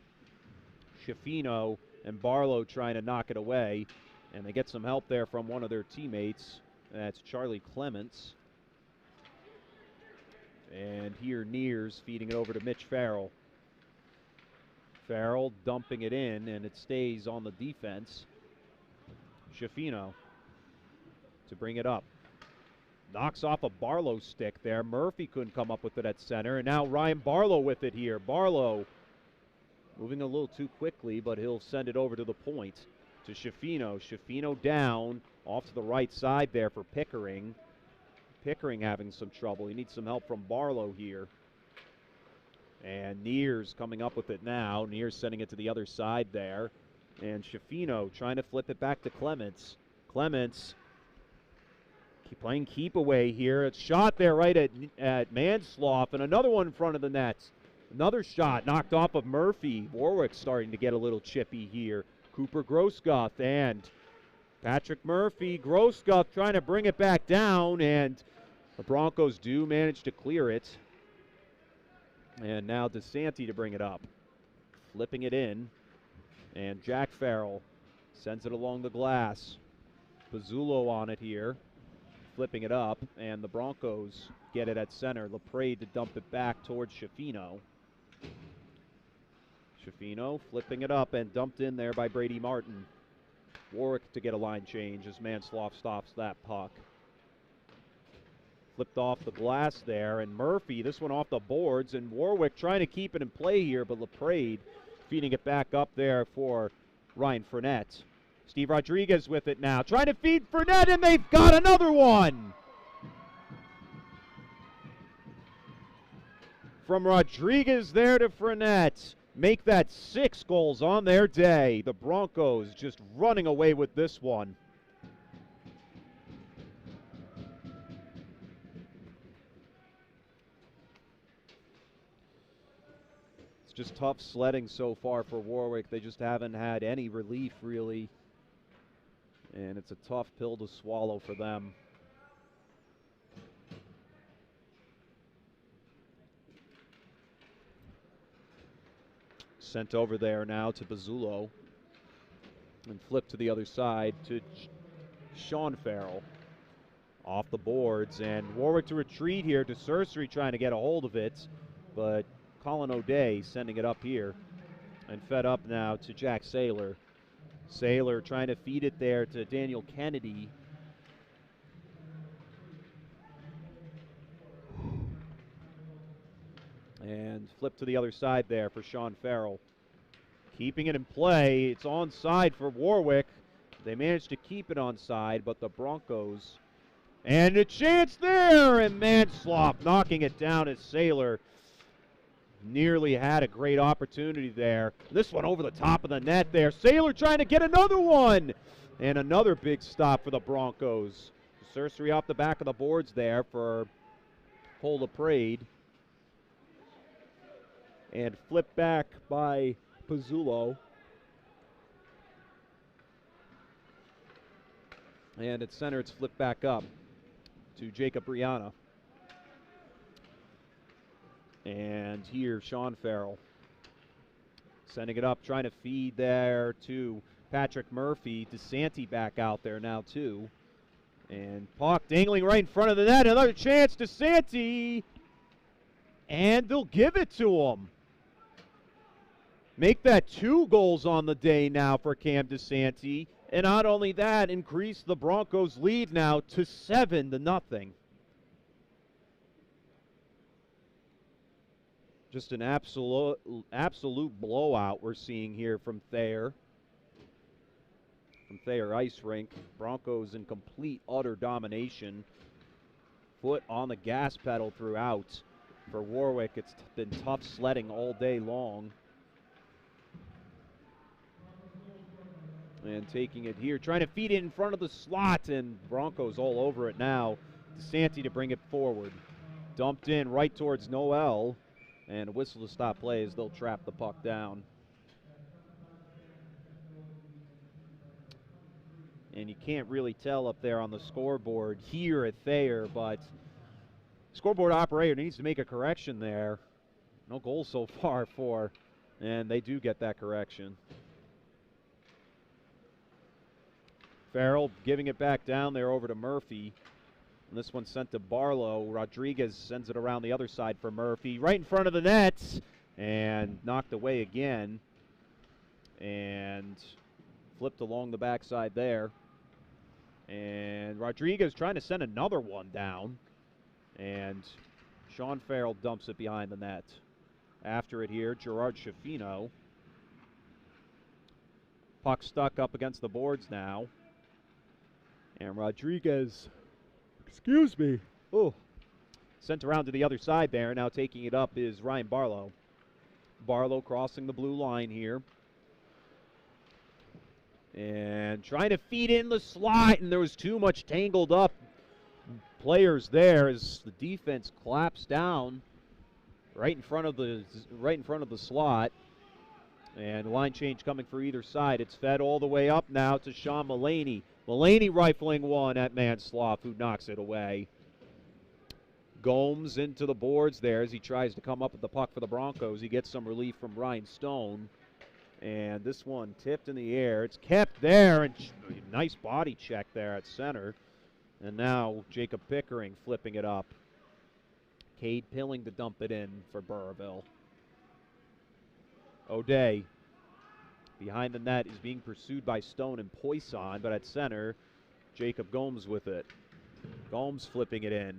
Schifino and Barlow trying to knock it away, and they get some help there from one of their teammates. That's Charlie Clements. And here Neers feeding it over to Mitch Farrell. Farrell dumping it in, and it stays on the defense. Schifino to bring it up. Knocks off a Barlow stick there. Murphy couldn't come up with it at center, and now Ryan Barlow with it here. Barlow moving a little too quickly, but he'll send it over to the point to Schifino. Schifino down off to the right side there for Pickering. Pickering having some trouble. He needs some help from Barlow here. And Neers coming up with it now. Neers sending it to the other side there. And Schifino trying to flip it back to Clements. Clements playing keep away here. It's shot there right at Mansloff, and another one in front of the net. Another shot knocked off of Murphy. Warwick starting to get a little chippy here. Cooper Grosguth and Patrick Murphy. Grosguth trying to bring it back down, and the Broncos do manage to clear it. And now DeSanti to bring it up. Flipping it in. And Jack Farrell sends it along the glass. Pizzulo on it here. Flipping it up. And the Broncos get it at center. LaPrade to dump it back towards Schifino. Schifino flipping it up and dumped in there by Brady Martin. Warwick to get a line change as Mansloff stops that puck. Flipped off the glass there, and Murphy, this one off the boards, and Warwick trying to keep it in play here, but LaPrade feeding it back up there for Ryan Fournette. Steve Rodriguez with it now, trying to feed Fournette, and they've got another one! From Rodriguez there to Fournette. Make that 6 goals on their day. The Broncos just running away with this one. Just tough sledding so far for Warwick. They just haven't had any relief, really. And it's a tough pill to swallow for them. Sent over there now to Pizzulo. And flipped to the other side to Sean Farrell. Off the boards. And Warwick to retreat here. DeCercery trying to get a hold of it. But Colin O'Day sending it up here, and fed up now to Jack Saylor. Saylor trying to feed it there to Daniel Kennedy. And flip to the other side there for Sean Farrell. Keeping it in play. It's onside for Warwick. They managed to keep it onside, but the Broncos. And a chance there, and Mansloff knocking it down as Saylor nearly had a great opportunity there. This one over the top of the net there. Saylor trying to get another one. And another big stop for the Broncos. Cercery off the back of the boards there for Cole LaPrade. And flipped back by Pizzulo. And at center, it's flipped back up to Jacob Brianna. And here, Sean Farrell sending it up, trying to feed there to Patrick Murphy. DeSanti back out there now, too. And puck dangling right in front of the net. Another chance, DeSanti. And they'll give it to him. Make that 2 goals on the day now for Cam DeSanti. And not only that, increase the Broncos' lead now to 7-0. Just an absolute blowout we're seeing here from Thayer. From Thayer Ice Rink. Broncos in complete, utter domination. Foot on the gas pedal throughout. For Warwick, it's been tough sledding all day long. And taking it here, trying to feed it in front of the slot, and Broncos all over it now. DeSanti to bring it forward. Dumped in right towards Noel, and a whistle to stop play as they'll trap the puck down. And you can't really tell up there on the scoreboard here at Thayer, but scoreboard operator needs to make a correction there. No goals so far for, and they do get that correction. Farrell giving it back down there over to Murphy. And this one sent to Barlow. Rodriguez sends it around the other side for Murphy. Right in front of the nets. And knocked away again. And flipped along the backside there. And Rodriguez trying to send another one down. And Sean Farrell dumps it behind the net. After it here, Gerard Schifino. Puck stuck up against the boards now. And Rodriguez, excuse me, sent around to the other side there. Now taking it up is Ryan Barlow. Barlow crossing the blue line here. And trying to feed in the slot, and there was too much tangled up players there as the defense collapsed down right in front of the slot. And line change coming for either side. It's fed all the way up now to Sean Mullaney. Mullaney rifling one at Mansloff, who knocks it away. Gomes into the boards there as he tries to come up with the puck for the Broncos. He gets some relief from Ryan Stone. And this one tipped in the air. It's kept there, and nice body check there at center. And now Jacob Pickering flipping it up. Cade Pilling to dump it in for Burrillville. O'Day behind the net is being pursued by Stone and Poisson, but at center, Jacob Gomes with it. Gomes flipping it in,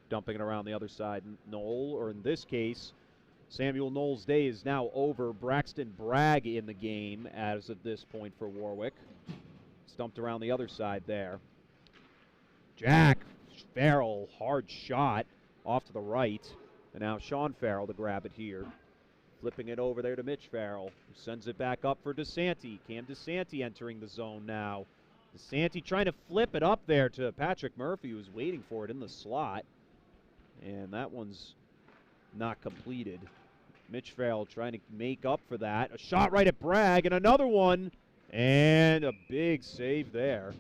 dumping it around the other side. Knoll, or in this case, Samuel Knoll's day is now over. Braxton Bragg in the game as of this point for Warwick. Stumped around the other side there. Jack Farrell, hard shot off to the right. And now Sean Farrell to grab it here. Flipping it over there to Mitch Farrell, who sends it back up for DeSanti. Cam DeSanti entering the zone now. DeSanti trying to flip it up there to Patrick Murphy, who's waiting for it in the slot. And that one's not completed. Mitch Farrell trying to make up for that. A shot right at Bragg, and another one. And a big save there.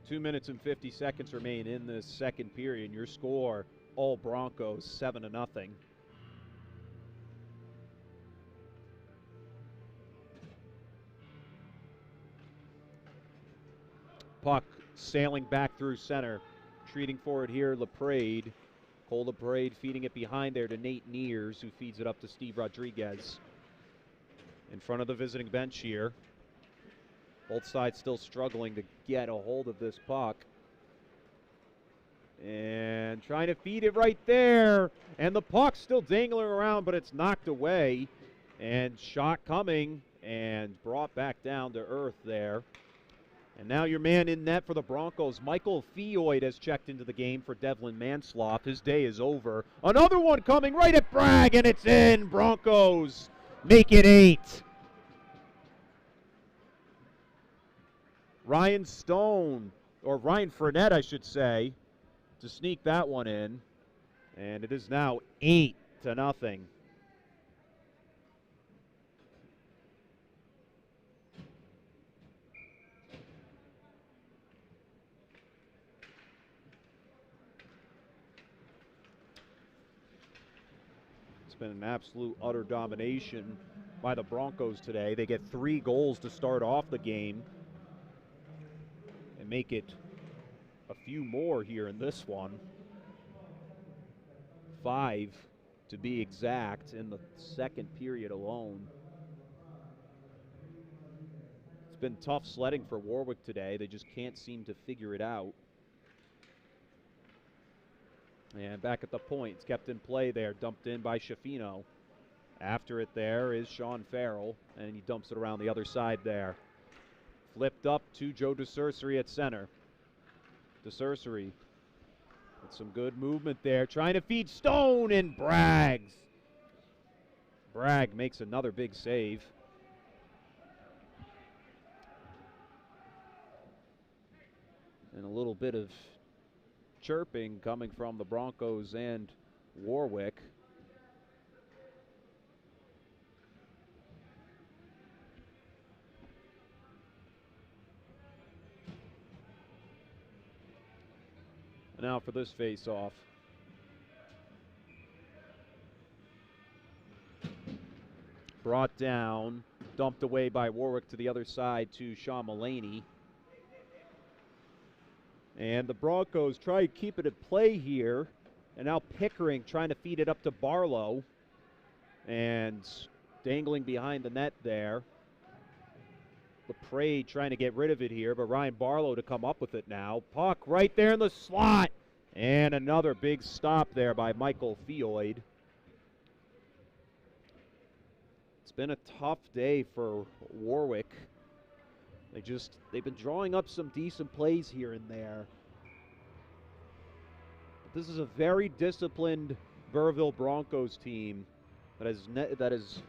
Two minutes and 50 seconds remain in this second period. Your score, all Broncos, 7-0. Puck sailing back through center. Treating for it here, LaPrade. Cole LaPrade feeding it behind there to Nate Neers, who feeds it up to Steve Rodriguez. In front of the visiting bench here. Both sides still struggling to get a hold of this puck. And trying to feed it right there. And the puck's still dangling around, but it's knocked away. And shot coming and brought back down to earth there. And now your man in net for the Broncos, Michael Fioid, has checked into the game for Devlin Mansloff. His day is over. Another one coming right at Bragg, and it's in. Broncos make it 8. Ryan Stone, or Ryan Fournette, I should say, to sneak that one in. And it is now 8-0. It's been an absolute utter domination by the Broncos today. They get 3 goals to start off the game. And make it a few more here in this one. 5 to be exact in the second period alone. It's been tough sledding for Warwick today. They just can't seem to figure it out. And back at the point, it's kept in play there, dumped in by Schifino. After it there is Sean Farrell, and he dumps it around the other side there. Flipped up to Joe DeCercery at center. DeCercery with some good movement there, trying to feed Stone, and Bragg makes another big save. And a little bit of chirping coming from the Broncos and Warwick. And now for this face-off. Brought down, dumped away by Warwick to the other side to Sean Mullaney. And the Broncos try to keep it at play here. And now Pickering trying to feed it up to Barlow. And dangling behind the net there. LePray trying to get rid of it here, but Ryan Barlow to come up with it now. Puck right there in the slot. And another big stop there by Michael Fioid. It's been a tough day for Warwick. They've been drawing up some decent plays here and there. But this is a very disciplined Burrillville Broncos team that is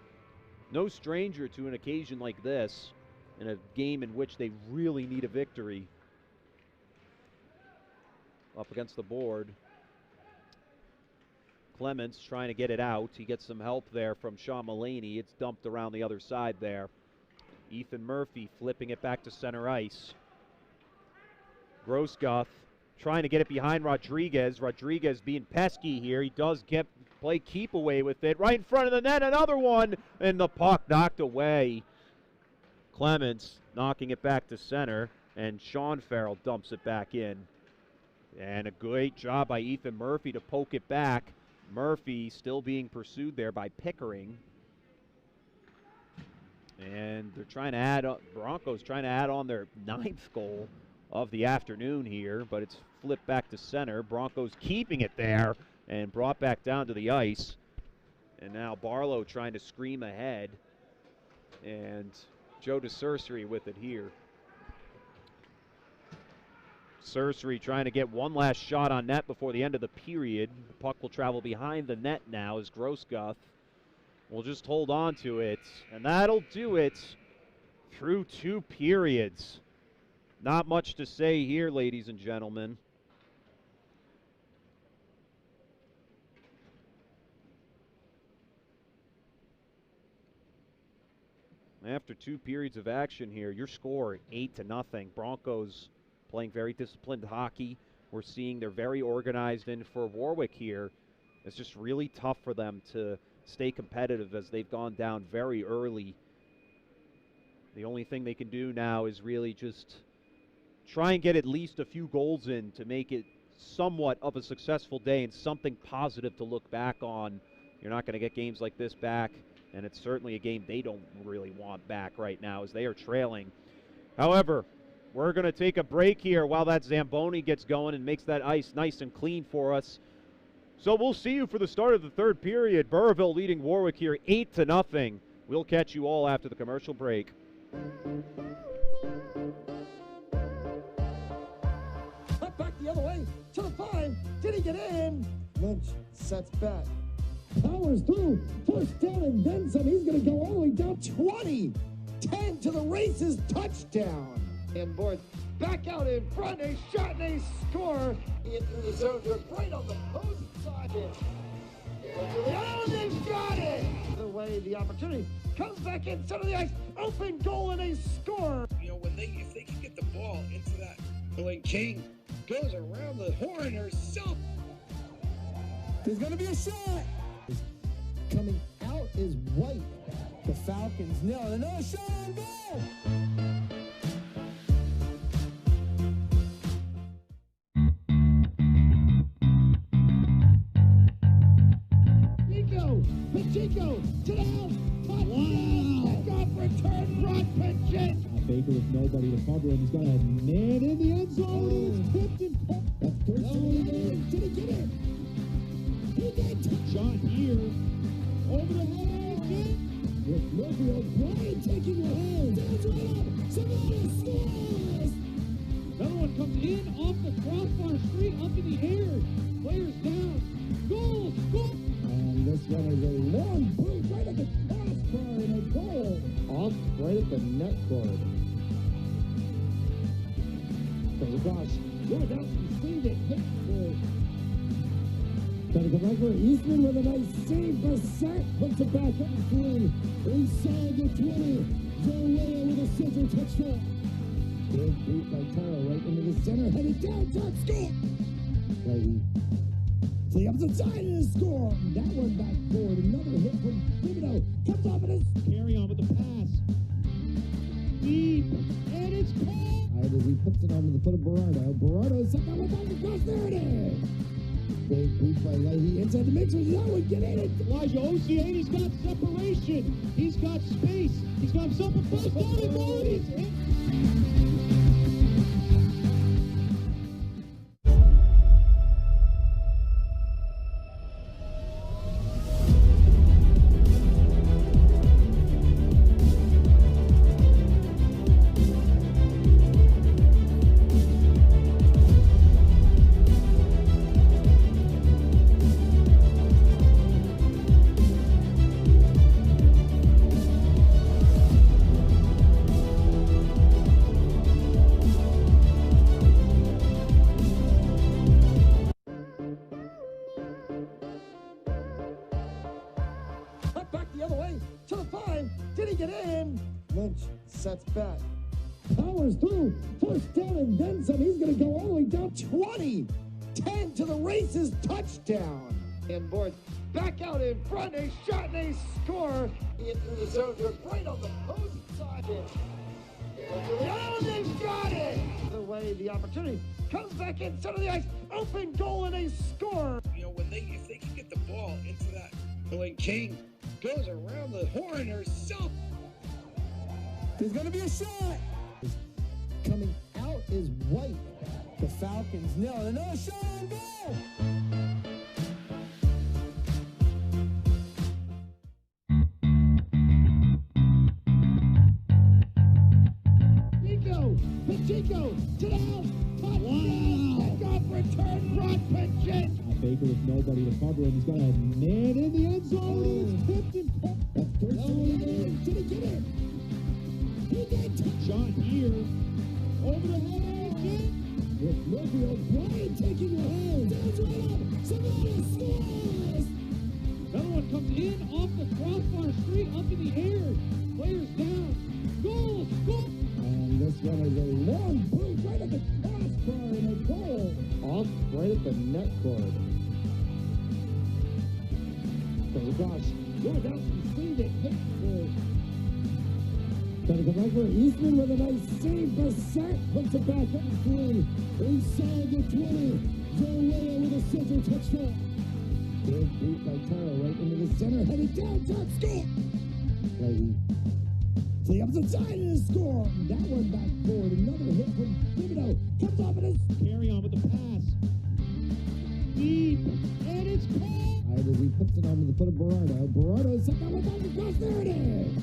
no stranger to an occasion like this in a game in which they really need a victory. Up against the board. Clements trying to get it out. He gets some help there from Sean Mullaney. It's dumped around the other side there. Ethan Murphy flipping it back to center ice. Grossguth trying to get it behind Rodriguez. Rodriguez being pesky here. He does play keep away with it. Right in front of the net, another one. And the puck knocked away. Clements knocking it back to center. And Sean Farrell dumps it back in. And a great job by Ethan Murphy to poke it back. Murphy still being pursued there by Pickering. And they're trying to add up, Broncos trying to add on their 9th goal of the afternoon here, but it's flipped back to center. Broncos keeping it there and brought back down to the ice. And now Barlow trying to scream ahead. And Joe DeCercery with it here. Cercery trying to get one last shot on net before the end of the period. The puck will travel behind the net now as Grossguth will just hold on to it. And that'll do it through 2 periods. Not much to say here, ladies and gentlemen. After 2 periods of action here, your score 8-0. Broncos playing very disciplined hockey. We're seeing they're very organized, and for Warwick here, it's just really tough for them to stay competitive as they've gone down very early. The only thing they can do now is really just try and get at least a few goals in to make it somewhat of a successful day and something positive to look back on. You're not going to get games like this back, and it's certainly a game they don't really want back right now as they are trailing. However, we're going to take a break here while that Zamboni gets going and makes that ice nice and clean for us. So we'll see you for the start of the 3rd period. Burrillville leading Warwick here 8-0. We'll catch you all after the commercial break. Cut back the other way to the 5. Did he get in? Lynch sets back. Powers through. First down and then some. He's going to go all the way down 20. 10 to the races. Touchdown. And Boyd back out in front, a shot and a score. Into the zone, just right on the post side. Oh, they've got it! The way the opportunity comes back in center of the ice, open goal and a score. You know, if they can get the ball into that, when King goes around the horn herself. There's gonna be a shot. Coming out is White. The Falcons nail it. Another shot on goal. Pacheco to the house. Wow. Got return Rod Pacheco. Baker with nobody to cover him. He's got a man in the end zone. It's tipped and pumped. That's Thursday. Did he get it? He did. Shot here. Over the head. With Murphy O'Brien taking the hold. Down right up. Somebody scores. Another one comes in off the crossbar, straight up in the air. Players down. Goal! Goal! And this one is a long boot right at the crossbar and a goal. Off right at the net cord. Oh gosh, going out and saved it. Hit for. Trying to go back for Eastman with a nice save. Bassett puts it back up through. Inside the 20. Zorea with a scissor touchdown. Big boot by Taro right into the center. Headed down. Top score. Right. To the opposite side and a score. That one back forward. Another hit from Thibodeau. Comes off and a carry on with the pass. Deep. And it's caught. Right as he puts it onto the foot of Berardo. Berardo is second one back across. There it is. Big boot by Leahy inside the mixer. That would get in it. Elijah Oceani's got separation. He's got space. He's got himself a first down and goal. It's in. Lynch sets back. Powers through. First down and then some. He's going to go all the way down. 20. 10 to the races. Touchdown. And Boyd back out in front. A shot and a score. Into the zone. Right on the post side. Oh, they've got it. The way the opportunity comes back in center of the ice. Open goal and a score. You know, if they can get the ball into that, when King goes around the horn herself. There's going to be a shot. Coming out is White. The Falcons nail it. Another shot on goal. Pacheco to the house. Touchdown. Pick-off return. Brock Pacheco. Baker with nobody to cover him. He's got a man in the end zone. He's tipped and that's first down. Did he get it? He did. Shot here. Over the head again. With Murphy O'Brien taking the hold. Down's right up. Savannah scores. Another one comes in off the crossbar, straight up in the air. Players down. Goal. Goal. And this one is a long boot right at the crossbar and a goal. Off right at the net cord. Oh gosh, going out and saved it. Hit for. Trying to go back for Eastman with a nice save. Bassett puts it back up through. Inside the 20. Zorea with a scissor touchdown. Big boot by Taro right into the center. Headed down. Top score. Right. To the opposite side and a score. That one back forward. Another hit from Thibodeau. Comes off and a carry on with the pass. Deep. And it's caught. Right as he puts it onto the foot of Berardo. Berardo is second one back across. There it is.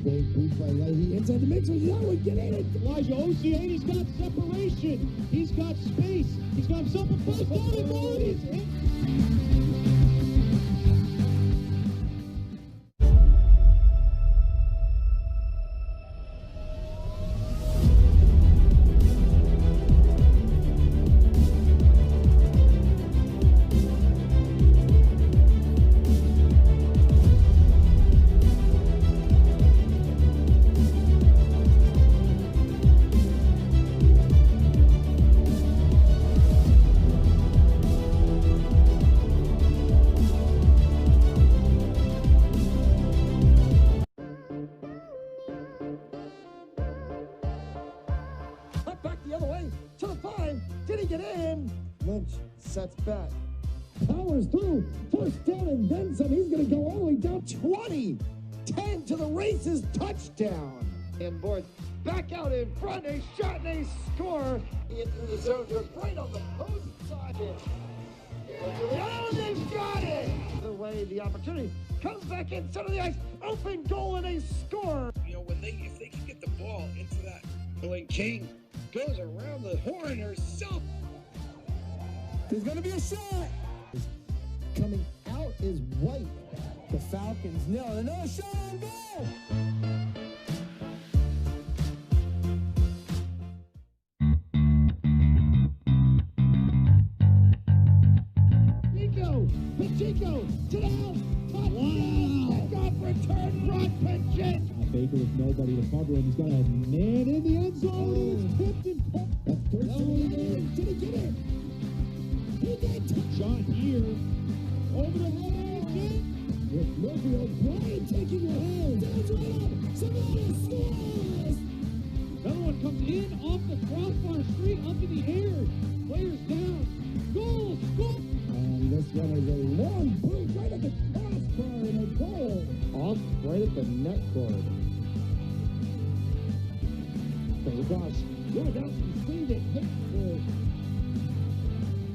Big boot by Leahy inside the mixer. That would get in it. Elijah Oceani's got separation. He's got space. He's got himself a first down and goal. It's in. Lynch sets back. Powers through. First down and then some. He's going to go all the way down. 20. 10 to the races. Touchdown. And Boyd back out in front. A shot and a score. Into the zone. Right on the post side. Oh, they've got it. The way the opportunity comes back in center of the ice. Open goal and a score. You know, if they can get the ball into that, when King goes around the horn herself. There's going to be a shot. Coming out is White. The Falcons nail another shot on goal. Pacheco to the house. Touchdown. Kickoff return. Brock Pacheco. Baker with nobody to cover him. He's got a man in the end zone. It's tipped and pumped. That's first down. Did he get it? He did. Shot here. Over the head. With Murphy O'Brien taking a hold. Down right up. Savannah scores. Another one comes in off the crossbar straight up in the air. Players down. Goal. Goal. And this one is a long boot right at the crossbar and a goal. Off right at the net cord. Oh gosh. Lewandowski saved it.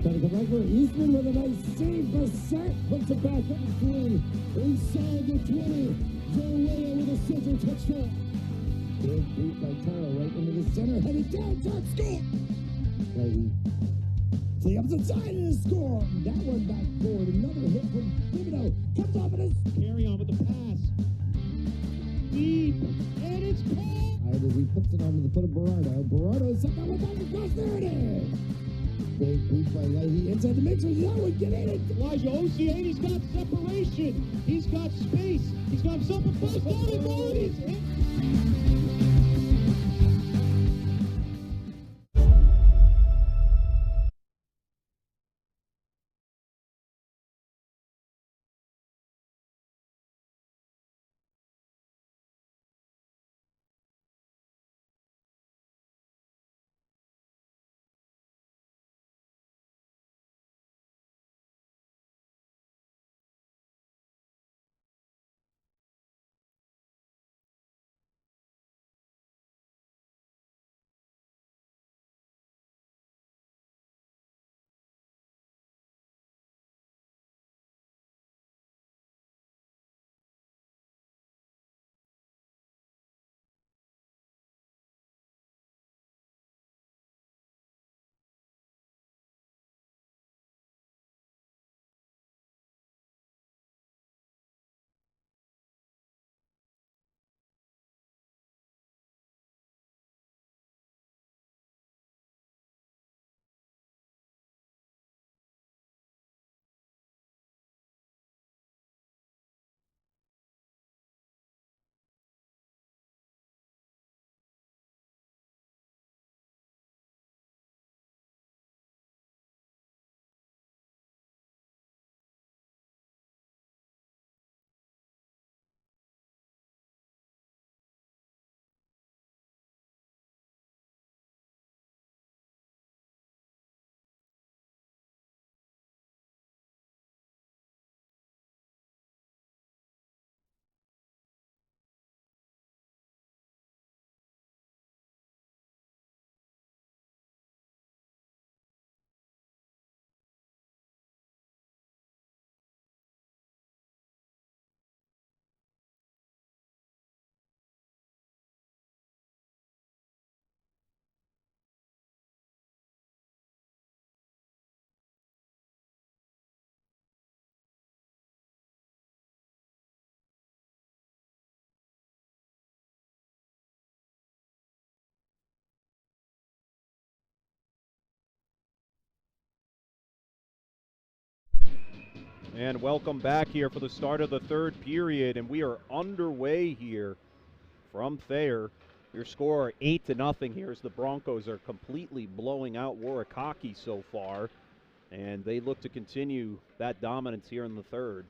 Trying to come back for Eastman with a nice save. Bassett puts it back up through. Inside the 20. Zorea with a scissor touchdown. Big beat by Taro right into the center. Headed down. Top score. To the opposite side and a score. That one back forward. Another hit from Thibodeau. Comes off and is carry on with the pass. Deep. And it's caught. As he puts it onto the foot of Berardo. Berardo is set down with the cross. There it is. Big boot by Leahy inside the mixer. That would get in it. Elijah Ocean. He's got separation. He's got space. He's got himself a first down and goal. He's in. And welcome back here for the start of the third period, and we are underway here from Thayer. Your score 8-0 here as the Broncos are completely blowing out Warwick hockey so far, and they look to continue that dominance here in the third.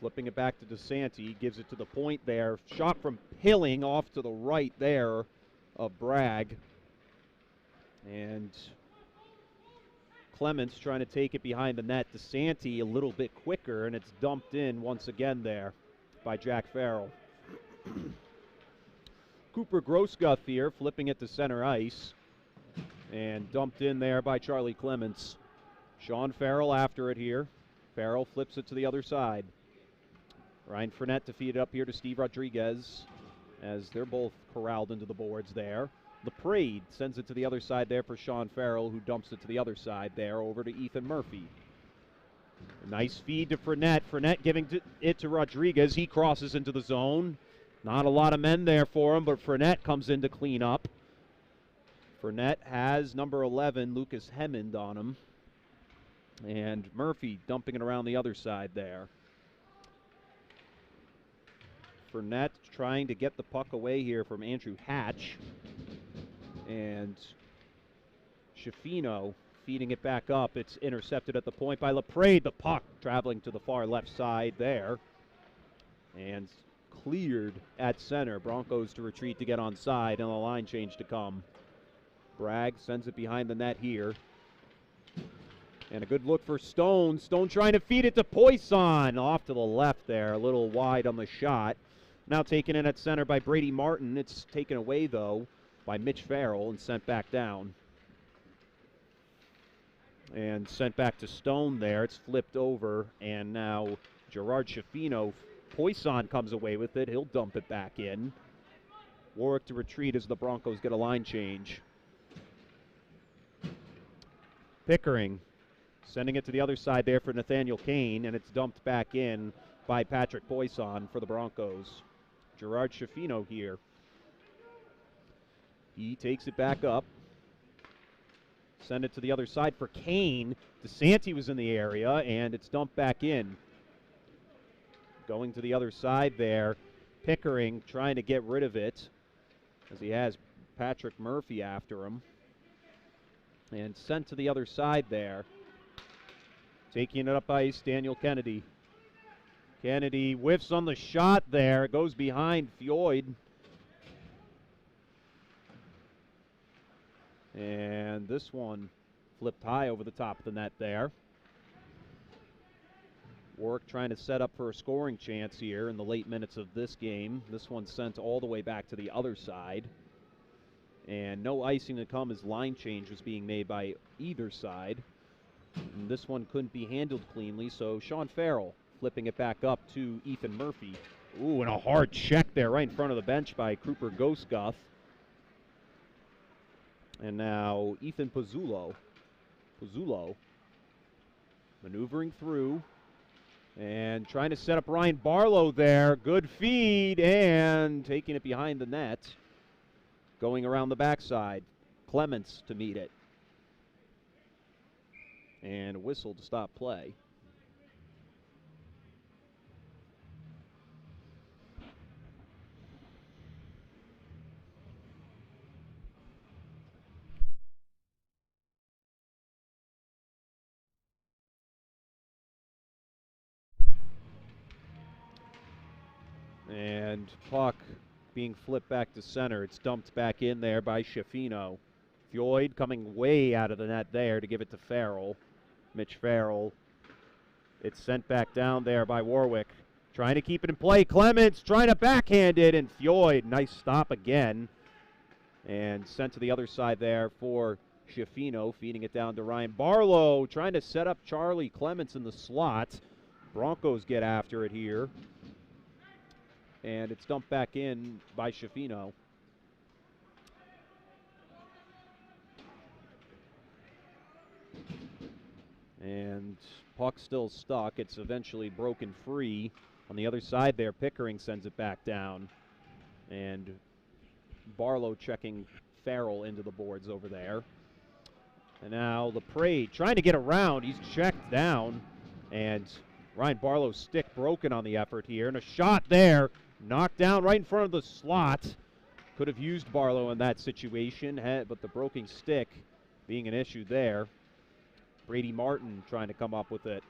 Flipping it back to DeSanti, gives it to the point there. Shot from Pilling off to the right there of Bragg. And Clements trying to take it behind the net. DeSanti a little bit quicker, and it's dumped in once again there by Jack Farrell. Cooper Grossguth here, flipping it to center ice, and dumped in there by Charlie Clements. Sean Farrell after it here. Farrell flips it to the other side. Ryan Fournette to feed it up here to Steve Rodriguez as they're both corralled into the boards there. LaPrade sends it to the other side there for Sean Farrell, who dumps it to the other side there over to Ethan Murphy. A nice feed to Fournette. Fournette giving it to Rodriguez. He crosses into the zone. Not a lot of men there for him, but Fournette comes in to clean up. Fournette has number 11, Lucas Hemmond, on him. And Murphy dumping it around the other side there. Fournette trying to get the puck away here from Andrew Hatch. And Schifino feeding it back up. It's intercepted at the point by LaPrade. The puck traveling to the far left side there. And cleared at center. Broncos to retreat to get onside, and a line change to come. Bragg sends it behind the net here. And a good look for Stone. Stone trying to feed it to Poisson. Off to the left there, a little wide on the shot. Now taken in at center by Brady Martin. It's taken away, though, by Mitch Farrell and sent back down. And sent back to Stone there. It's flipped over, and now Gerard Schifino. Poisson comes away with it. He'll dump it back in. Warwick to retreat as the Broncos get a line change. Pickering sending it to the other side there for Nathaniel Kane, and it's dumped back in by Patrick Poisson for the Broncos. Gerard Schifino here. He takes it back up. Send it to the other side for Kane. DeSanti was in the area, and it's dumped back in. Going to the other side there. Pickering trying to get rid of it as he has Patrick Murphy after him. And sent to the other side there. Taking it up ice, Daniel Kennedy. Kennedy whiffs on the shot there. It goes behind Floyd. And this one flipped high over the top of the net there. Warwick trying to set up for a scoring chance here in the late minutes of this game. This one sent all the way back to the other side. And no icing to come as line change was being made by either side. And this one couldn't be handled cleanly, so Sean Farrell flipping it back up to Ethan Murphy. Ooh, and a hard check there right in front of the bench by Cooper Gosguth. And now Ethan Pizzulo maneuvering through and trying to set up Ryan Barlow there. Good feed and taking it behind the net. Going around the backside. Clements to meet it. And a whistle to stop play. And puck being flipped back to center. It's dumped back in there by Schifino. Floyd coming way out of the net there to give it to Farrell. Mitch Farrell. It's sent back down there by Warwick. Trying to keep it in play. Clements trying to backhand it, and Floyd, nice stop again. And sent to the other side there for Schifino, feeding it down to Ryan Barlow. Trying to set up Charlie Clements in the slot. Broncos get after it here. And it's dumped back in by Schifino. And puck still stuck. It's eventually broken free. On the other side there, Pickering sends it back down. And Barlow checking Farrell into the boards over there. And now LaPrade trying to get around. He's checked down. And Ryan Barlow's stick broken on the effort here. And a shot there. Knocked down right in front of the slot. Could have used Barlow in that situation, but the broken stick being an issue there. Brady Martin trying to come up with it.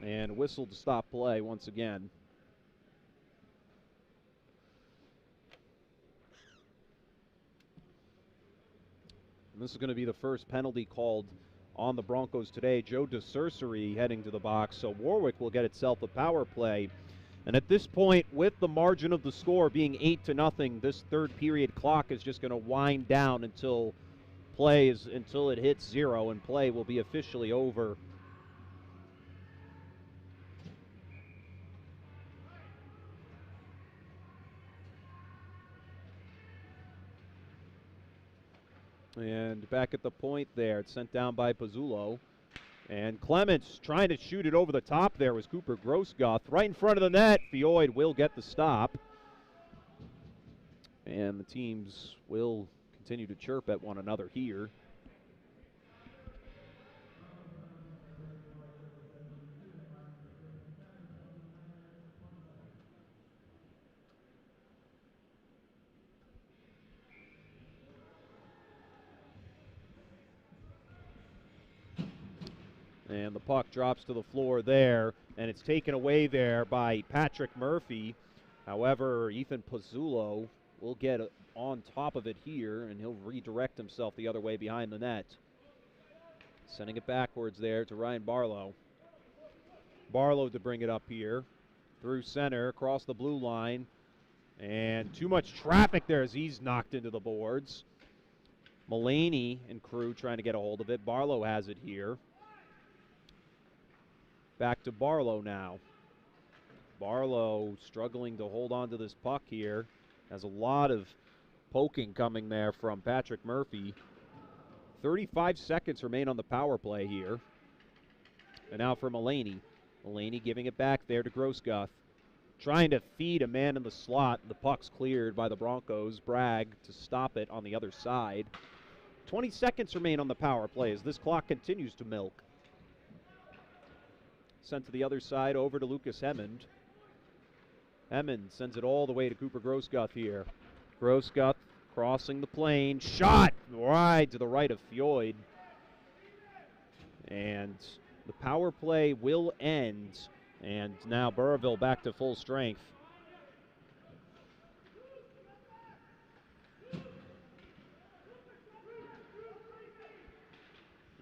And whistle to stop play once again. And this is going to be the first penalty called on the Broncos today. Joe DeCercery heading to the box, so Warwick will get itself a power play. And at this point, with the margin of the score being 8-0, this third period clock is just going to wind down until it hits 0, and play will be officially over. And back at the point there, it's sent down by Pizzulo. And Clements trying to shoot it over the top there was Cooper Grossgoth. Right in front of the net, Fioid will get the stop. And the teams will continue to chirp at one another here. And the puck drops to the floor there, and it's taken away there by Patrick Murphy. However, Ethan Pizzulo will get on top of it here, and he'll redirect himself the other way behind the net. Sending it backwards there to Ryan Barlow. Barlow to bring it up here. Through center, across the blue line. And too much traffic there as he's knocked into the boards. Mulaney and crew trying to get a hold of it. Barlow has it here. Back to Barlow now. Barlow struggling to hold on to this puck here. Has a lot of poking coming there from Patrick Murphy. 35 seconds remain on the power play here. And now for Mulaney. Mulaney giving it back there to Grossgoth. Trying to feed a man in the slot. The puck's cleared by the Broncos. Bragg to stop it on the other side. 20 seconds remain on the power play as this clock continues to milk. Sent to the other side over to Lucas Hemmond. Hemmond sends it all the way to Cooper Grossgoth here. Grossgoth crossing the plane. Shot right to the right of Fioid. And the power play will end. And now Burrillville back to full strength.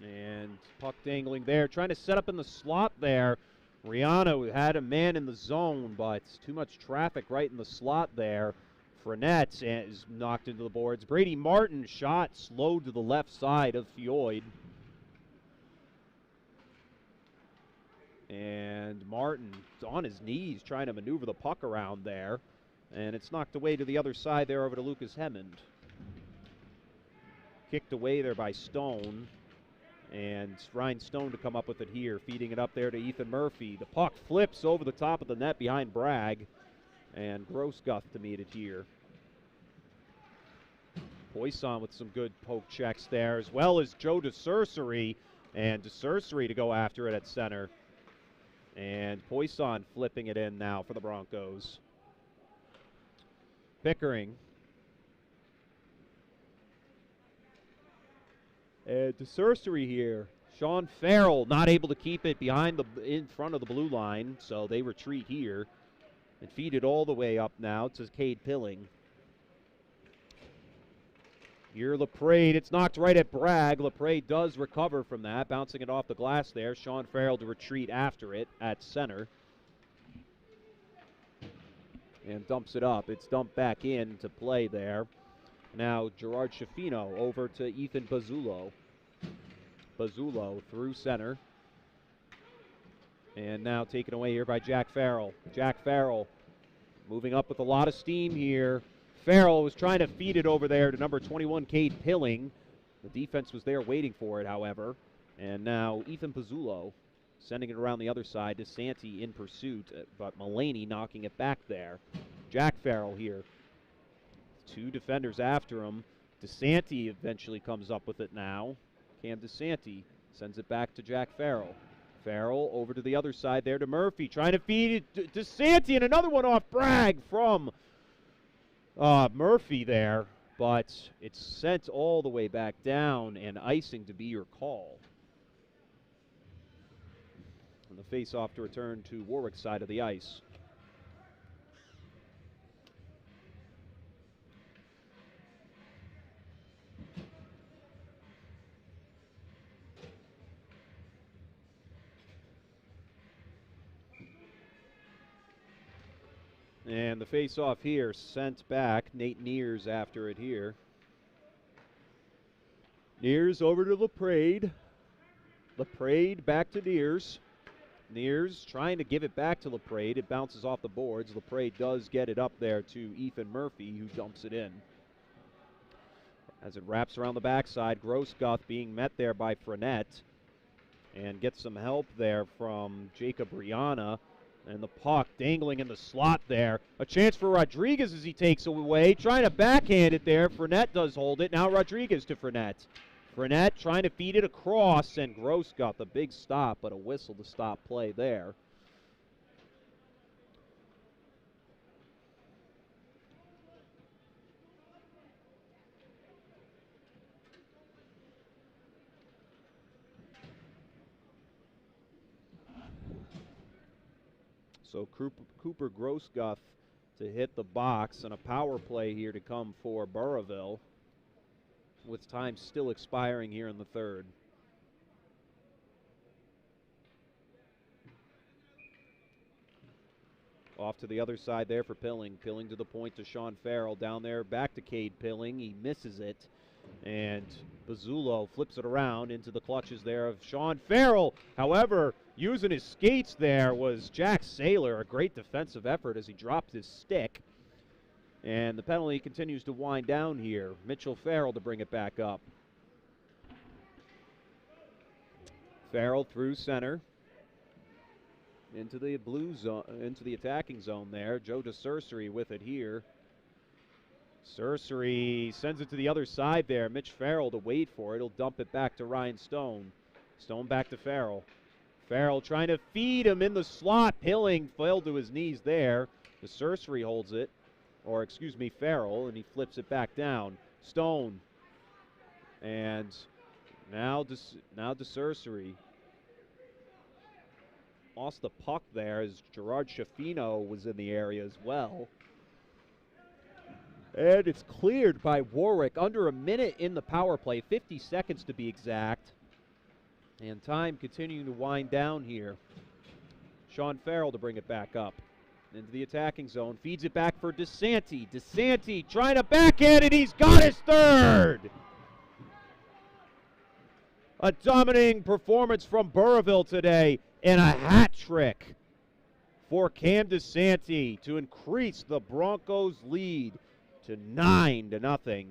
And puck dangling there, trying to set up in the slot there. Riano had a man in the zone, but too much traffic right in the slot there. Frenette is knocked into the boards. Brady Martin shot slowed to the left side of Fioid. And Martin on his knees trying to maneuver the puck around there. And it's knocked away to the other side there over to Lucas Hemmond. Kicked away there by Stone. And Ryan Stone to come up with it here, feeding it up there to Ethan Murphy. The puck flips over the top of the net behind Bragg. And Grossgoth to meet it here. Poisson with some good poke checks there, as well as Joe DeCercery. And DeCercery to go after it at center. And Poisson flipping it in now for the Broncos. Pickering. DeCercery here. Sean Farrell not able to keep it in front of the blue line, so they retreat here and feed it all the way up now to Cade Pilling. Here LaPrade, it's knocked right at Bragg. LaPrade does recover from that, bouncing it off the glass there. Sean Farrell to retreat after it at center. And dumps it up. It's dumped back in to play there. Now Gerard Schifino over to Ethan Pizzulo. Pizzulo through center. And now taken away here by Jack Farrell. Jack Farrell moving up with a lot of steam here. Farrell was trying to feed it over there to number 21, Cade Pilling. The defense was there waiting for it, however. And now Ethan Pizzulo sending it around the other side to Santi in pursuit, but Mulaney knocking it back there. Jack Farrell here. Two defenders after him. DeSanti eventually comes up with it now. Cam DeSanti sends it back to Jack Farrell. Farrell over to the other side there to Murphy, trying to feed it to DeSanti, and another one off Bragg from Murphy there, but it's sent all the way back down, and icing to be your call. And the face-off to return to Warwick's side of the ice. And the face-off here sent back. Nate Neers after it here. Neers over to LaPrade. LaPrade back to Neers. Neers trying to give it back to LaPrade. It bounces off the boards. LaPrade does get it up there to Ethan Murphy, who dumps it in. as it wraps around the backside. Grossguth being met there by Fournette and gets some help there from Jacob Rihanna. And the puck dangling in the slot there. A chance for Rodriguez as he takes it away. Trying to backhand it there. Fournette does hold it. Now Rodriguez to Fournette. Fournette trying to feed it across, and Grossguth, a big stop, but a whistle to stop play there. So Cooper Grossguth to hit the box, and a power play here to come for Burrillville, with time still expiring here in the third. Off to the other side there for Pilling. Pilling to the point to Sean Farrell. Down there, back to Cade Pilling. He misses it. And Bazzullo flips it around into the clutches there of Sean Farrell. However, using his skates there was Jack Saylor. A great defensive effort as he dropped his stick. And the penalty continues to wind down here. Mitchell Farrell to bring it back up. Farrell through center. Into the blue zone, into the attacking zone there. Joe DeCercery with it here. Cercery sends it to the other side there. Mitch Farrell to wait for it. He'll dump it back to Ryan Stone. Stone back to Farrell. Farrell trying to feed him in the slot. Pilling fell to his knees there. DeCercery holds it. Or, excuse me, Farrell, and he flips it back down. Stone. And now DeCercery. Lost the puck there as Gerard Schaffino was in the area as well. And it's cleared by Warwick. Under a minute in the power play, 50 seconds to be exact. And time continuing to wind down here. Sean Farrell to bring it back up. Into the attacking zone. Feeds it back for DeSanti. DeSanti trying to backhand it. He's got his third. A dominating performance from Burrillville today. And a hat trick for Cam DeSanti to increase the Broncos' lead to 9-0.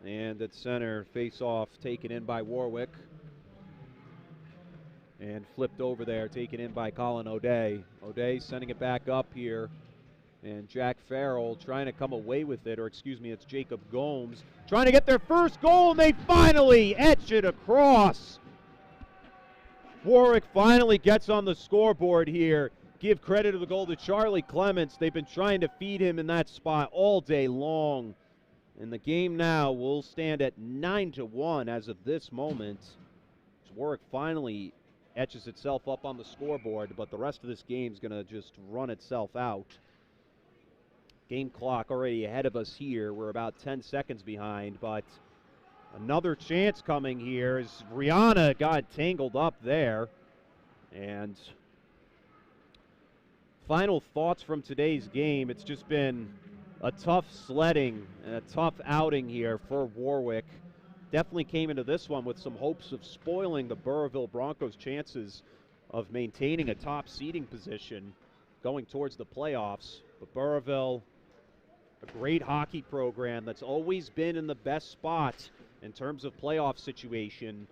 And at center, face-off taken in by Warwick. And flipped over there, taken in by Colin O'Day. O'Day sending it back up here. And Jack Farrell trying to come away with it, or excuse me, it's Jacob Gomes trying to get their first goal, and they finally etch it across. Warwick finally gets on the scoreboard here. Give credit to the goal to Charlie Clements. They've been trying to feed him in that spot all day long. And the game now will stand at 9-1 as of this moment. As Warwick finally etches itself up on the scoreboard, but the rest of this game is going to just run itself out. Game clock already ahead of us here. We're about 10 seconds behind, but another chance coming here as Rihanna got tangled up there. And final thoughts from today's game. It's just been a tough sledding and a tough outing here for Warwick. Definitely came into this one with some hopes of spoiling the Burrillville Broncos' chances of maintaining a top seeding position going towards the playoffs. But Burrillville, a great hockey program that's always been in the best spot in terms of playoff situation.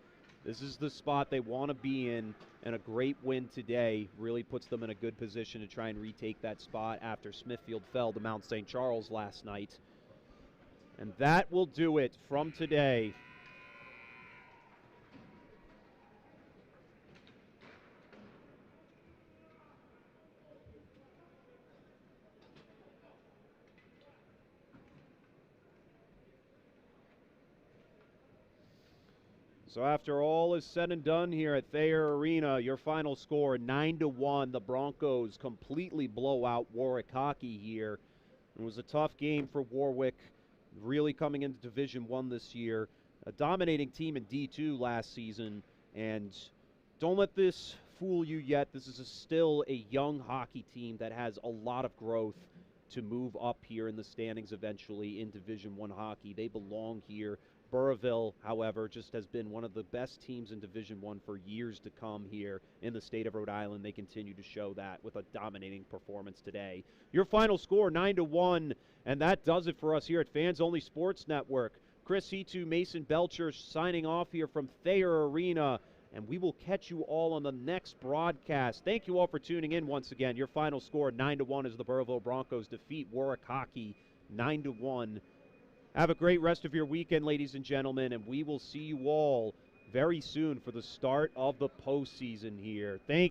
This is the spot they want to be in, and a great win today really puts them in a good position to try and retake that spot after Smithfield fell to Mount St. Charles last night. And that will do it from today. So after all is said and done here at Thayer Arena, your final score 9-1. The Broncos completely blow out Warwick hockey here. It was a tough game for Warwick, really coming into Division I this year. A dominating team in D2 last season, and don't let this fool you yet. This is still a young hockey team that has a lot of growth to move up here in the standings eventually in Division I hockey. They belong here Burrillville, however, just has been one of the best teams in Division I for years to come here in the state of Rhode Island. They continue to show that with a dominating performance today. Your final score, 9-1, and that does it for us here at Fans Only Sports Network. Chris Hetu, Mason Belcher signing off here from Thayer Arena, and we will catch you all on the next broadcast. Thank you all for tuning in once again. Your final score, 9-1, as the Burrillville Broncos defeat Warwick Hockey 9-1. Have a great rest of your weekend, ladies and gentlemen, and we will see you all very soon for the start of the postseason here. Thank